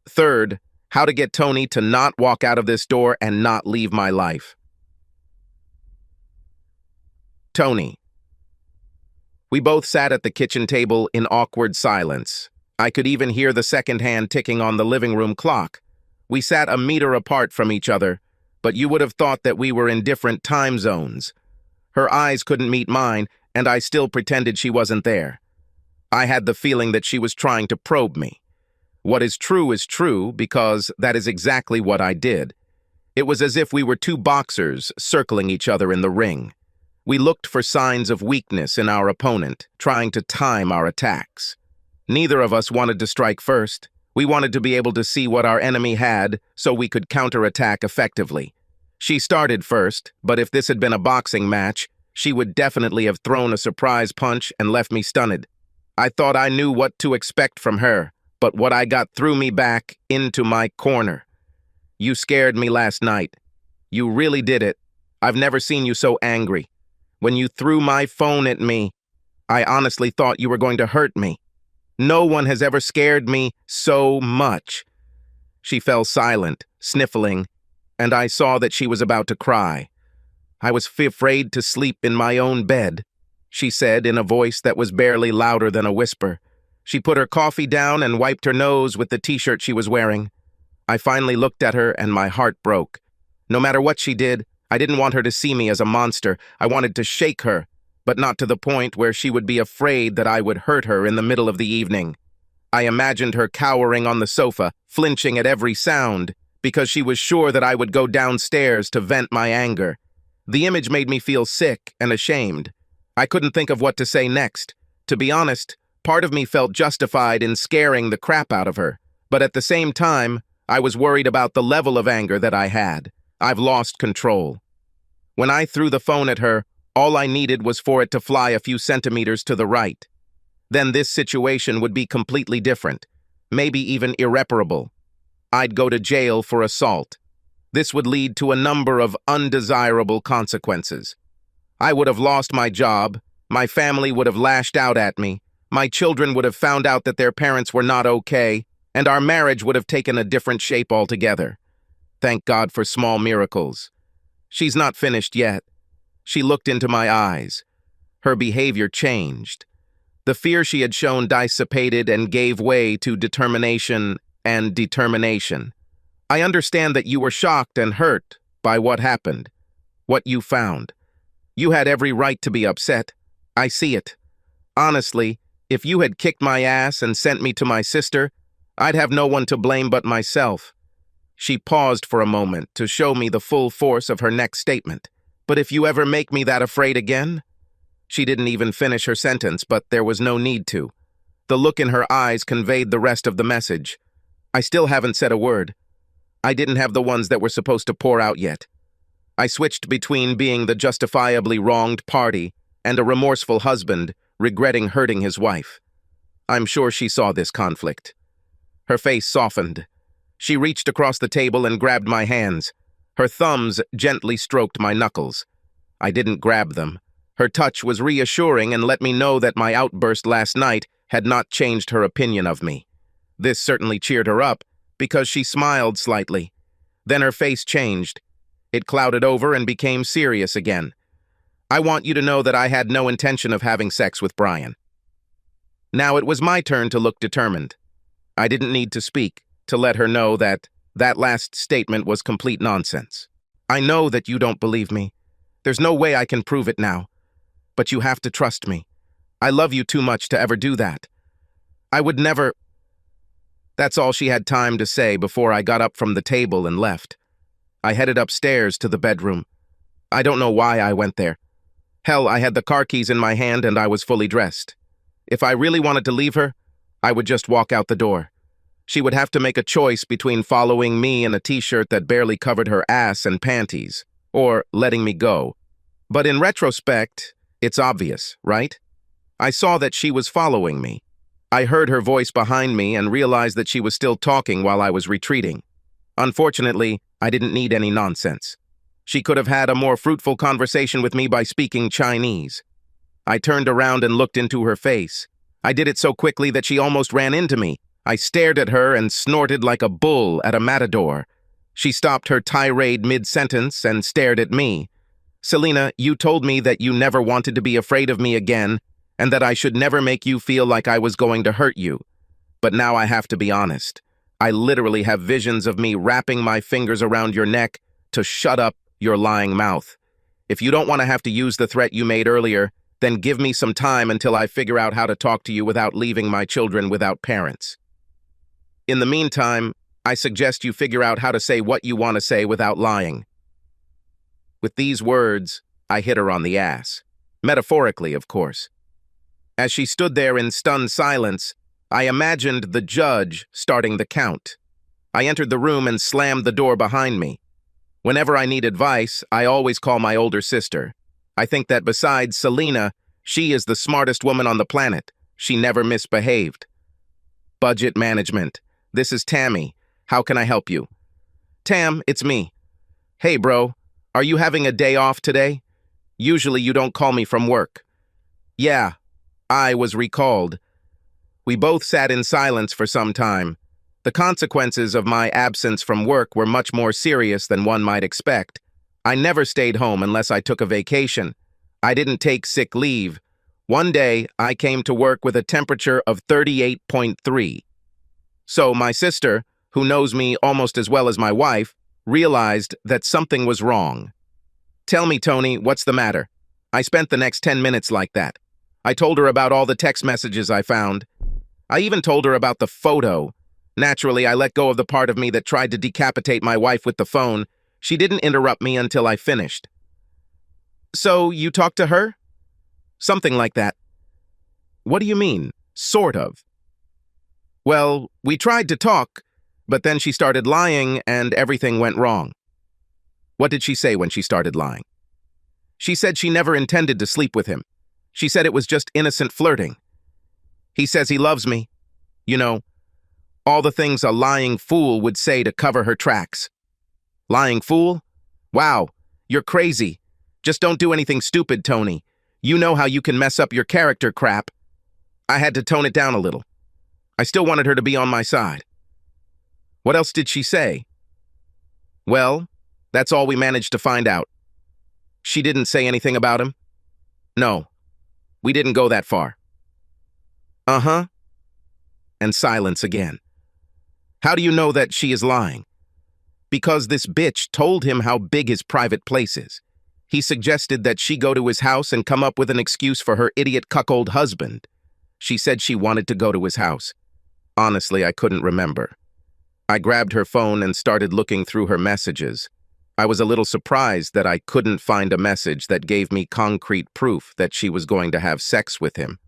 Third, how to get Tony to not walk out of this door and not leave my life. Tony. We both sat at the kitchen table in awkward silence. I could even hear the second hand ticking on the living room clock. We sat a meter apart from each other, but you would have thought that we were in different time zones. Her eyes couldn't meet mine, and I still pretended she wasn't there. I had the feeling that she was trying to probe me. What is true, because that is exactly what I did. It was as if we were 2 boxers circling each other in the ring. We looked for signs of weakness in our opponent, trying to time our attacks. Neither of us wanted to strike first. We wanted to be able to see what our enemy had so we could counterattack effectively. She started first, but if this had been a boxing match, she would definitely have thrown a surprise punch and left me stunned. I thought I knew what to expect from her, but what I got threw me back into my corner. You scared me last night. You really did it. I've never seen you so angry. When you threw my phone at me, I honestly thought you were going to hurt me. No one has ever scared me so much. She fell silent, sniffling, and I saw that she was about to cry. I was afraid to sleep in my own bed, she said in a voice that was barely louder than a whisper. She put her coffee down and wiped her nose with the t-shirt she was wearing. I finally looked at her and my heart broke. No matter what she did, I didn't want her to see me as a monster. I wanted to shake her, but not to the point where she would be afraid that I would hurt her in the middle of the evening. I imagined her cowering on the sofa, flinching at every sound, because she was sure that I would go downstairs to vent my anger. The image made me feel sick and ashamed. I couldn't think of what to say next. To be honest, part of me felt justified in scaring the crap out of her, but at the same time, I was worried about the level of anger that I had. I've lost control. When I threw the phone at her, all I needed was for it to fly a few centimeters to the right. Then this situation would be completely different, maybe even irreparable. I'd go to jail for assault. This would lead to a number of undesirable consequences. I would have lost my job, my family would have lashed out at me, my children would have found out that their parents were not okay, and our marriage would have taken a different shape altogether. Thank God for small miracles. She's not finished yet. She looked into my eyes. Her behavior changed. The fear she had shown dissipated and gave way to determination and determination. I understand that you were shocked and hurt by what happened, what you found. You had every right to be upset. I see it. Honestly, if you had kicked my ass and sent me to my sister, I'd have no one to blame but myself. She paused for a moment to show me the full force of her next statement. But if you ever make me that afraid again? She didn't even finish her sentence, but there was no need to. The look in her eyes conveyed the rest of the message. I still haven't said a word. I didn't have the ones that were supposed to pour out yet. I switched between being the justifiably wronged party and a remorseful husband, regretting hurting his wife. I'm sure she saw this conflict. Her face softened. She reached across the table and grabbed my hands. Her thumbs gently stroked my knuckles. I didn't grab them. Her touch was reassuring and let me know that my outburst last night had not changed her opinion of me. This certainly cheered her up, because she smiled slightly. Then her face changed. It clouded over and became serious again. I want you to know that I had no intention of having sex with Brian. Now it was my turn to look determined. I didn't need to speak to let her know that last statement was complete nonsense. I know that you don't believe me. There's no way I can prove it now. But you have to trust me. I love you too much to ever do that. I would never... That's all she had time to say before I got up from the table and left. I headed upstairs to the bedroom. I don't know why I went there. Hell, I had the car keys in my hand and I was fully dressed. If I really wanted to leave her, I would just walk out the door. She would have to make a choice between following me in a t-shirt that barely covered her ass and panties, or letting me go. But in retrospect, it's obvious, right? I saw that she was following me. I heard her voice behind me and realized that she was still talking while I was retreating. Unfortunately, I didn't need any nonsense. She could have had a more fruitful conversation with me by speaking Chinese. I turned around and looked into her face. I did it so quickly that she almost ran into me. I stared at her and snorted like a bull at a matador. She stopped her tirade mid-sentence and stared at me. "Selena, you told me that you never wanted to be afraid of me again, and that I should never make you feel like I was going to hurt you. But now I have to be honest. I literally have visions of me wrapping my fingers around your neck to shut up your lying mouth. If you don't want to have to use the threat you made earlier, then give me some time until I figure out how to talk to you without leaving my children without parents. In the meantime, I suggest you figure out how to say what you want to say without lying." With these words, I hit her on the ass. Metaphorically, of course. As she stood there in stunned silence, I imagined the judge starting the count. I entered the room and slammed the door behind me. Whenever I need advice, I always call my older sister. I think that besides Selena, she is the smartest woman on the planet. She never misbehaved. "Budget management. This is Tammy. How can I help you?" "Tam, it's me." "Hey, bro. Are you having a day off today? Usually you don't call me from work." "Yeah, I was recalled." We both sat in silence for some time. The consequences of my absence from work were much more serious than one might expect. I never stayed home unless I took a vacation. I didn't take sick leave. One day, I came to work with a temperature of 38.3. So my sister, who knows me almost as well as my wife, realized that something was wrong. "Tell me, Tony, what's the matter?" I spent the next 10 minutes like that. I told her about all the text messages I found. I even told her about the photo. Naturally, I let go of the part of me that tried to decapitate my wife with the phone. She didn't interrupt me until I finished. "So, you talked to her?" "Something like that." "What do you mean, sort of?" "Well, we tried to talk, but then she started lying and everything went wrong." "What did she say when she started lying?" "She said she never intended to sleep with him. She said it was just innocent flirting. He says he loves me. You know, all the things a lying fool would say to cover her tracks." "Lying fool? Wow, you're crazy. Just don't do anything stupid, Tony. You know how you can mess up your character crap." I had to tone it down a little. I still wanted her to be on my side. "What else did she say?" "Well, that's all we managed to find out." "She didn't say anything about him?" "No, we didn't go that far." "Uh-huh." And silence again. "How do you know that she is lying?" "Because this bitch told him how big his private place is. He suggested that she go to his house and come up with an excuse for her idiot cuckold husband. She said she wanted to go to his house. Honestly, I couldn't remember. I grabbed her phone and started looking through her messages. I was a little surprised that I couldn't find a message that gave me concrete proof that she was going to have sex with him.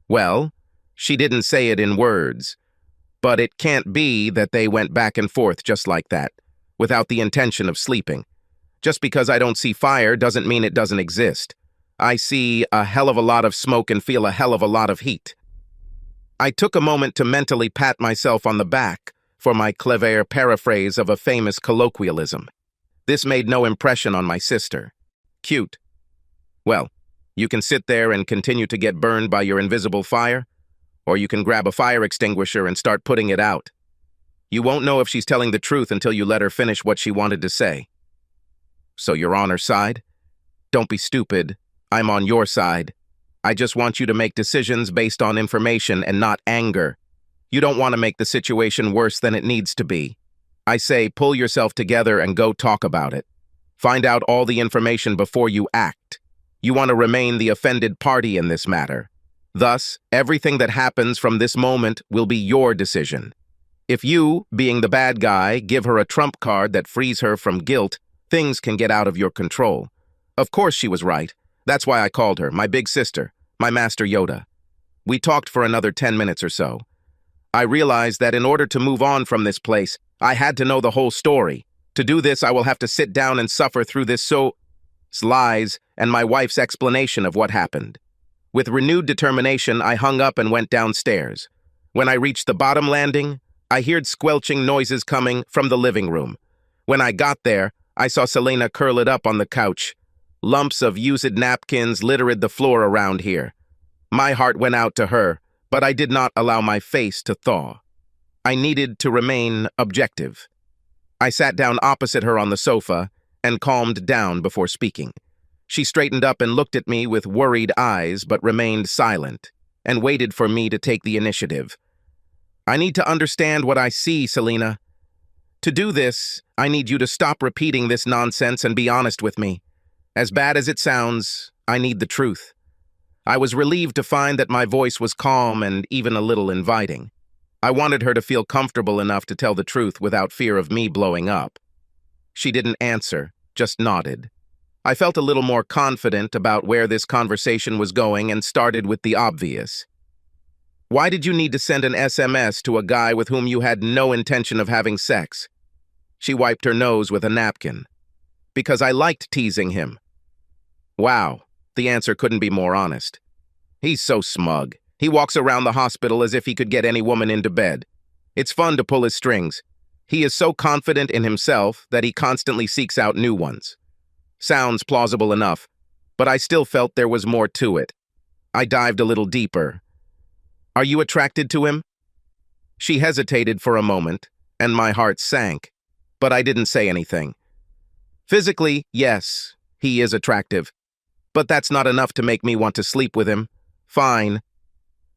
Well, she didn't say it in words, but it can't be that they went back and forth just like that, without the intention of sleeping. Just because I don't see fire doesn't mean it doesn't exist. I see a hell of a lot of smoke and feel a hell of a lot of heat. I took a moment to mentally pat myself on the back for my clever paraphrase of a famous colloquialism. This made no impression on my sister. Cute. Well, you can sit there and continue to get burned by your invisible fire, or you can grab a fire extinguisher and start putting it out. You won't know if she's telling the truth until you let her finish what she wanted to say. So you're on her side? Don't be stupid. I'm on your side. I just want you to make decisions based on information and not anger. You don't want to make the situation worse than it needs to be. I say pull yourself together and go talk about it. Find out all the information before you act. You want to remain the offended party in this matter. Thus, everything that happens from this moment will be your decision. If you, being the bad guy, give her a trump card that frees her from guilt, things can get out of your control. Of course she was right. That's why I called her, my big sister, my Master Yoda. We talked for another 10 minutes or so. I realized that in order to move on from this place, I had to know the whole story. To do this, I will have to sit down and suffer through this lies and my wife's explanation of what happened. With renewed determination, I hung up and went downstairs. When I reached the bottom landing, I heard squelching noises coming from the living room. When I got there, I saw Selena curl it up on the couch. Lumps of used napkins littered the floor around here. My heart went out to her, but I did not allow my face to thaw. I needed to remain objective. I sat down opposite her on the sofa and calmed down before speaking. She straightened up and looked at me with worried eyes but remained silent and waited for me to take the initiative. I need to understand what I see, Selena. To do this, I need you to stop repeating this nonsense and be honest with me. As bad as it sounds, I need the truth. I was relieved to find that my voice was calm and even a little inviting. I wanted her to feel comfortable enough to tell the truth without fear of me blowing up. She didn't answer, just nodded. I felt a little more confident about where this conversation was going and started with the obvious. Why did you need to send an SMS to a guy with whom you had no intention of having sex? She wiped her nose with a napkin. Because I liked teasing him. Wow, the answer couldn't be more honest. He's so smug. He walks around the hospital as if he could get any woman into bed. It's fun to pull his strings. He is so confident in himself that he constantly seeks out new ones. Sounds plausible enough, but I still felt there was more to it. I dived a little deeper. Are you attracted to him? She hesitated for a moment, and my heart sank, but I didn't say anything. Physically, yes, he is attractive, but that's not enough to make me want to sleep with him. Fine.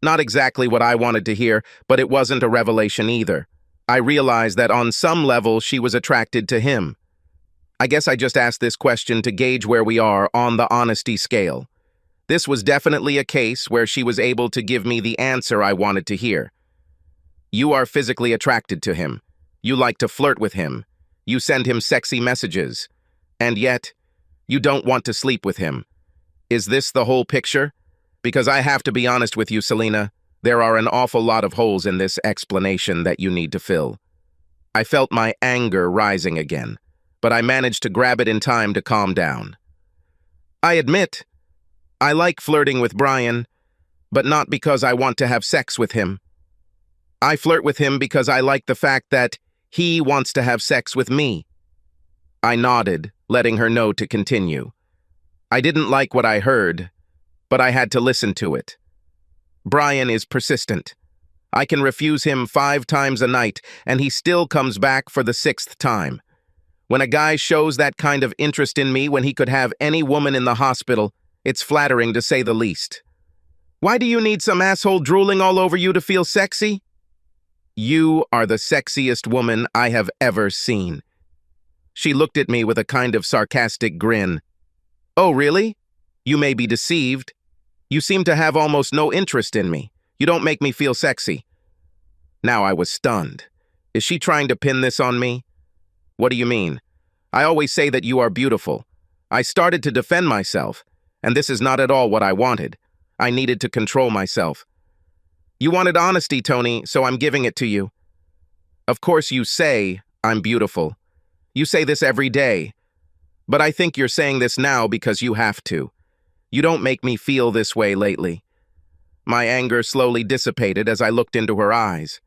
Not exactly what I wanted to hear, but it wasn't a revelation either. I realized that on some level she was attracted to him. I guess I just asked this question to gauge where we are on the honesty scale. This was definitely a case where she was able to give me the answer I wanted to hear. You are physically attracted to him. You like to flirt with him. You send him sexy messages. And yet, you don't want to sleep with him. Is this the whole picture? Because I have to be honest with you, Selena, there are an awful lot of holes in this explanation that you need to fill. I felt my anger rising again, but I managed to grab it in time to calm down. I admit, I like flirting with Brian, but not because I want to have sex with him. I flirt with him because I like the fact that he wants to have sex with me. I nodded, letting her know to continue. I didn't like what I heard, but I had to listen to it. Brian is persistent. I can refuse him 5 times a night, and he still comes back for the 6th time. When a guy shows that kind of interest in me when he could have any woman in the hospital, it's flattering to say the least. Why do you need some asshole drooling all over you to feel sexy? You are the sexiest woman I have ever seen. She looked at me with a kind of sarcastic grin. Oh, really? You may be deceived. You seem to have almost no interest in me. You don't make me feel sexy. Now I was stunned. Is she trying to pin this on me? What do you mean? I always say that you are beautiful. I started to defend myself, and this is not at all what I wanted. I needed to control myself. You wanted honesty, Tony, so I'm giving it to you. Of course you say I'm beautiful. You say this every day. But I think you're saying this now because you have to. You don't make me feel this way lately. My anger slowly dissipated as I looked into her eyes.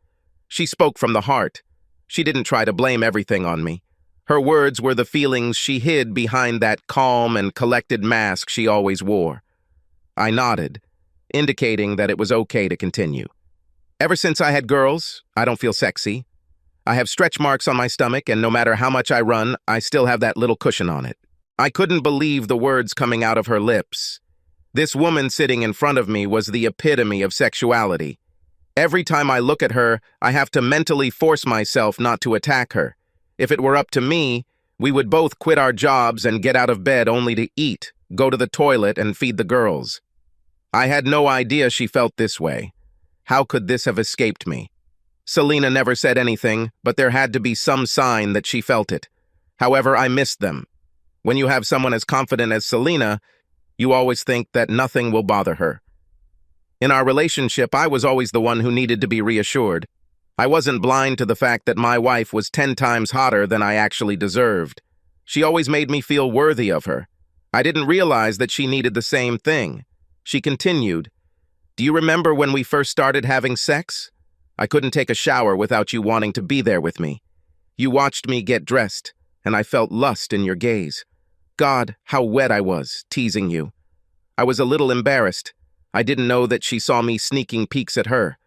She spoke from the heart. She didn't try to blame everything on me. Her words were the feelings she hid behind that calm and collected mask she always wore. I nodded, indicating that it was okay to continue. Ever since I had girls, I don't feel sexy. I have stretch marks on my stomach, and no matter how much I run, I still have that little cushion on it. I couldn't believe the words coming out of her lips. This woman sitting in front of me was the epitome of sexuality. Every time I look at her, I have to mentally force myself not to attack her. If it were up to me, we would both quit our jobs and get out of bed only to eat, go to the toilet, and feed the girls. I had no idea she felt this way. How could this have escaped me? Selena never said anything, but there had to be some sign that she felt it. However, I missed them. When you have someone as confident as Selena, you always think that nothing will bother her. In our relationship, I was always the one who needed to be reassured. I wasn't blind to the fact that my wife was 10 times hotter than I actually deserved. She always made me feel worthy of her. I didn't realize that she needed the same thing. She continued, "Do you remember when we first started having sex? I couldn't take a shower without you wanting to be there with me. You watched me get dressed, and I felt lust in your gaze. God, how wet I was, teasing you. I was a little embarrassed. I didn't know that she saw me sneaking peeks at her.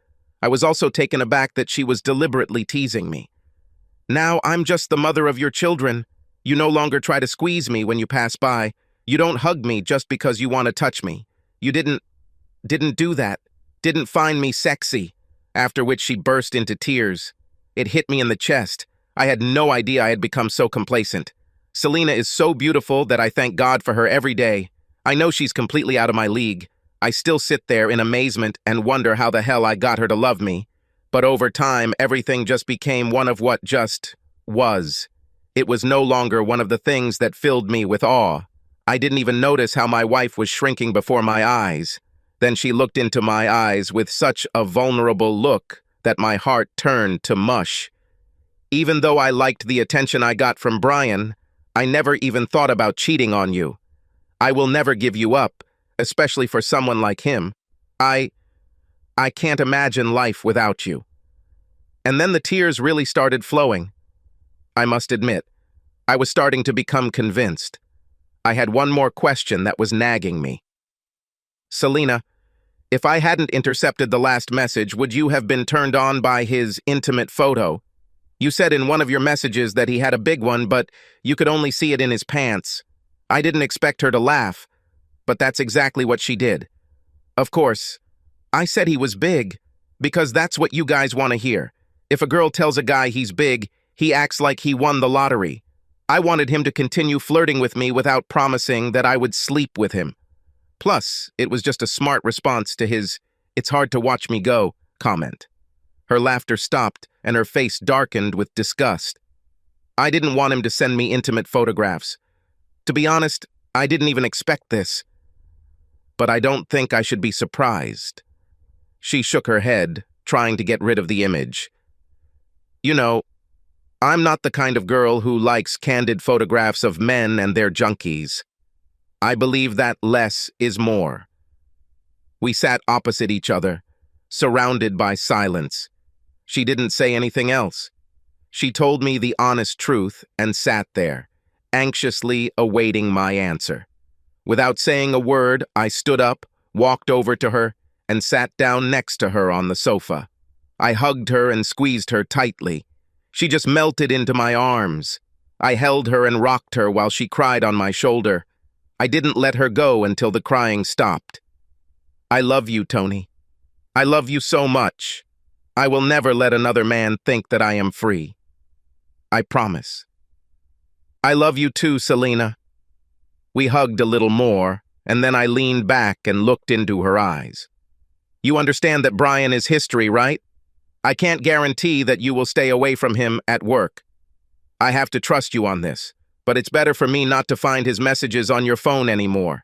I was also taken aback that she was deliberately teasing me. Now I'm just the mother of your children. You no longer try to squeeze me when you pass by. You don't hug me just because you want to touch me. You didn't do that. Didn't find me sexy. After which she burst into tears. It hit me in the chest. I had no idea I had become so complacent. Selena is so beautiful that I thank God for her every day. I know she's completely out of my league. I still sit there in amazement and wonder how the hell I got her to love me. But over time, everything just became one of what just was. It was no longer one of the things that filled me with awe. I didn't even notice how my wife was shrinking before my eyes. Then she looked into my eyes with such a vulnerable look that my heart turned to mush. Even though I liked the attention I got from Brian, I never even thought about cheating on you. I will never give you up, especially for someone like him. I can't imagine life without you. And then the tears really started flowing. I must admit, I was starting to become convinced. I had one more question that was nagging me. Selena, if I hadn't intercepted the last message, would you have been turned on by his intimate photo? You said in one of your messages that he had a big one, but you could only see it in his pants. I didn't expect her to laugh, but that's exactly what she did. Of course, I said he was big, because that's what you guys want to hear. If a girl tells a guy he's big, he acts like he won the lottery. I wanted him to continue flirting with me without promising that I would sleep with him. Plus, it was just a smart response to his "it's hard to watch me go" comment. Her laughter stopped, and her face darkened with disgust. I didn't want him to send me intimate photographs. To be honest, I didn't even expect this. But I don't think I should be surprised. She shook her head, trying to get rid of the image. You know, I'm not the kind of girl who likes candid photographs of men and their junkies. I believe that less is more. We sat opposite each other, surrounded by silence. She didn't say anything else. She told me the honest truth and sat there, anxiously awaiting my answer. Without saying a word, I stood up, walked over to her, and sat down next to her on the sofa. I hugged her and squeezed her tightly. She just melted into my arms. I held her and rocked her while she cried on my shoulder. I didn't let her go until the crying stopped. I love you, Tony. I love you so much. I will never let another man think that I am free. I promise. I love you too, Selena. We hugged a little more, and then I leaned back and looked into her eyes. You understand that Brian is history, right? I can't guarantee that you will stay away from him at work. I have to trust you on this, but it's better for me not to find his messages on your phone anymore.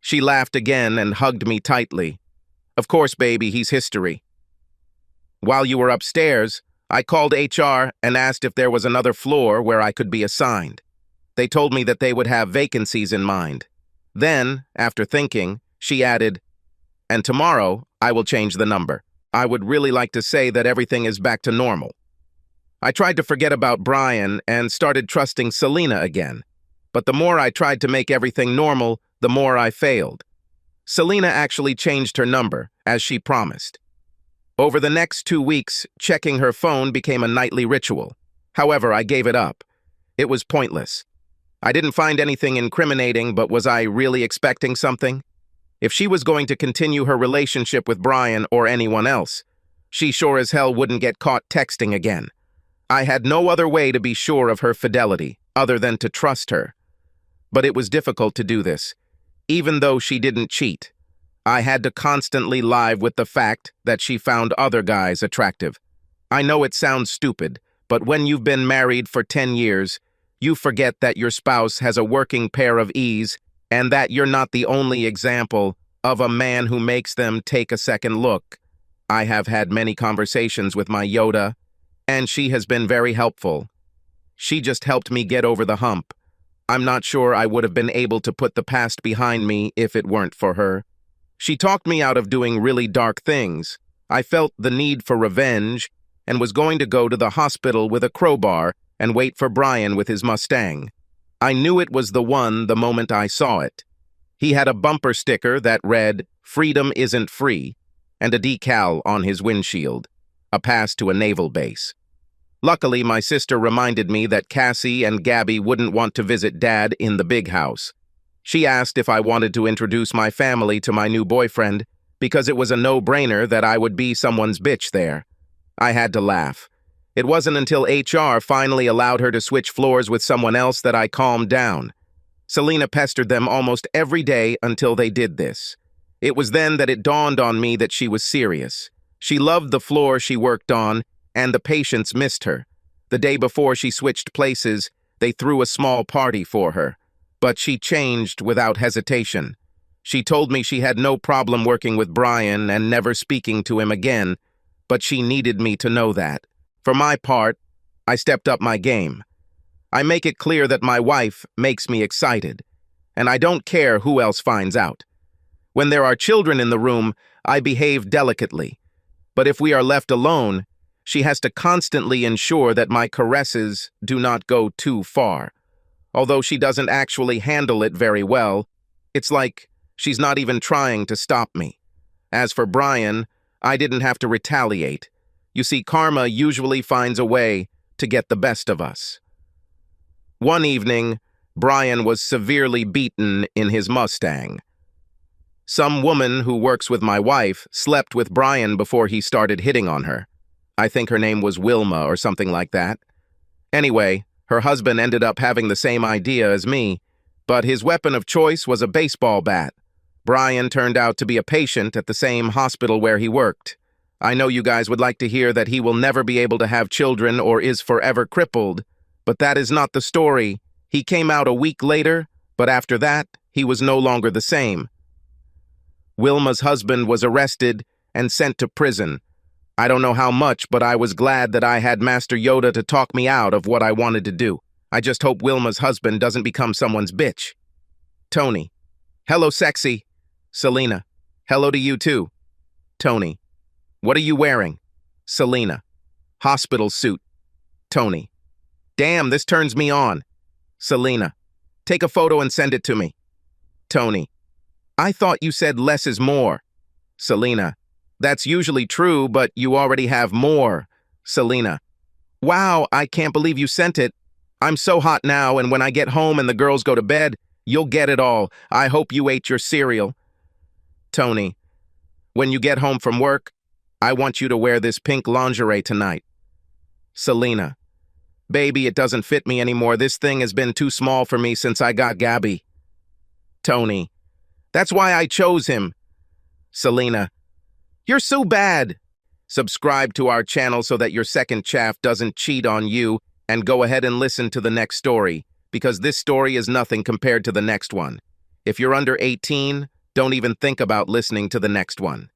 She laughed again and hugged me tightly. Of course, baby, he's history. While you were upstairs, I called HR and asked if there was another floor where I could be assigned. They told me that they would have vacancies in mind. Then, after thinking, she added, and tomorrow, I will change the number. I would really like to say that everything is back to normal. I tried to forget about Brian and started trusting Selena again. But the more I tried to make everything normal, the more I failed. Selena actually changed her number, as she promised. Over the next 2 weeks, checking her phone became a nightly ritual. However, I gave it up. It was pointless. I didn't find anything incriminating, but was I really expecting something? If she was going to continue her relationship with Brian or anyone else, she sure as hell wouldn't get caught texting again. I had no other way to be sure of her fidelity, other than to trust her. But it was difficult to do this. Even though she didn't cheat, I had to constantly live with the fact that she found other guys attractive. I know it sounds stupid, but when you've been married for 10 years, you forget that your spouse has a working pair of E's and that you're not the only example of a man who makes them take a second look. I have had many conversations with my Yoda, and she has been very helpful. She just helped me get over the hump. I'm not sure I would have been able to put the past behind me if it weren't for her. She talked me out of doing really dark things, I felt the need for revenge and was going to go to the hospital with a crowbar and wait for Brian with his Mustang. I knew it was the one the moment I saw it. He had a bumper sticker that read, "Freedom isn't free," and a decal on his windshield, a pass to a naval base. Luckily, my sister reminded me that Cassie and Gabby wouldn't want to visit Dad in the big house. She asked if I wanted to introduce my family to my new boyfriend because it was a no-brainer that I would be someone's bitch there. I had to laugh. It wasn't until HR finally allowed her to switch floors with someone else that I calmed down. Selena pestered them almost every day until they did this. It was then that it dawned on me that she was serious. She loved the floor she worked on, and the patients missed her. The day before she switched places, they threw a small party for her. But she changed without hesitation. She told me she had no problem working with Brian and never speaking to him again, but she needed me to know that. For my part, I stepped up my game. I make it clear that my wife makes me excited, and I don't care who else finds out. When there are children in the room, I behave delicately. But if we are left alone, she has to constantly ensure that my caresses do not go too far. Although she doesn't actually handle it very well, it's like she's not even trying to stop me. As for Brian, I didn't have to retaliate. You see, karma usually finds a way to get the best of us. One evening, Brian was severely beaten in his Mustang. Some woman who works with my wife slept with Brian before he started hitting on her. I think her name was Wilma or something like that. Anyway, her husband ended up having the same idea as me, but his weapon of choice was a baseball bat. Brian turned out to be a patient at the same hospital where he worked. I know you guys would like to hear that he will never be able to have children or is forever crippled, but that is not the story. He came out a week later, but after that, he was no longer the same. Wilma's husband was arrested and sent to prison. I don't know how much, but I was glad that I had Master Yoda to talk me out of what I wanted to do. I just hope Wilma's husband doesn't become someone's bitch. Tony. Hello, sexy. Selena. Hello to you too. Tony. What are you wearing? Selena. Hospital suit. Tony. Damn, this turns me on. Selena. Take a photo and send it to me. Tony. I thought you said less is more. Selena. That's usually true, but you already have more. Selena. Wow, I can't believe you sent it. I'm so hot now, and when I get home and the girls go to bed, you'll get it all. I hope you ate your cereal. Tony. When you get home from work, I want you to wear this pink lingerie tonight. Selena. Baby, it doesn't fit me anymore. This thing has been too small for me since I got Gabby. Tony. That's why I chose him. Selena. You're so bad. Subscribe to our channel so that your second chaff doesn't cheat on you, and go ahead and listen to the next story, because this story is nothing compared to the next one. If you're under 18, don't even think about listening to the next one.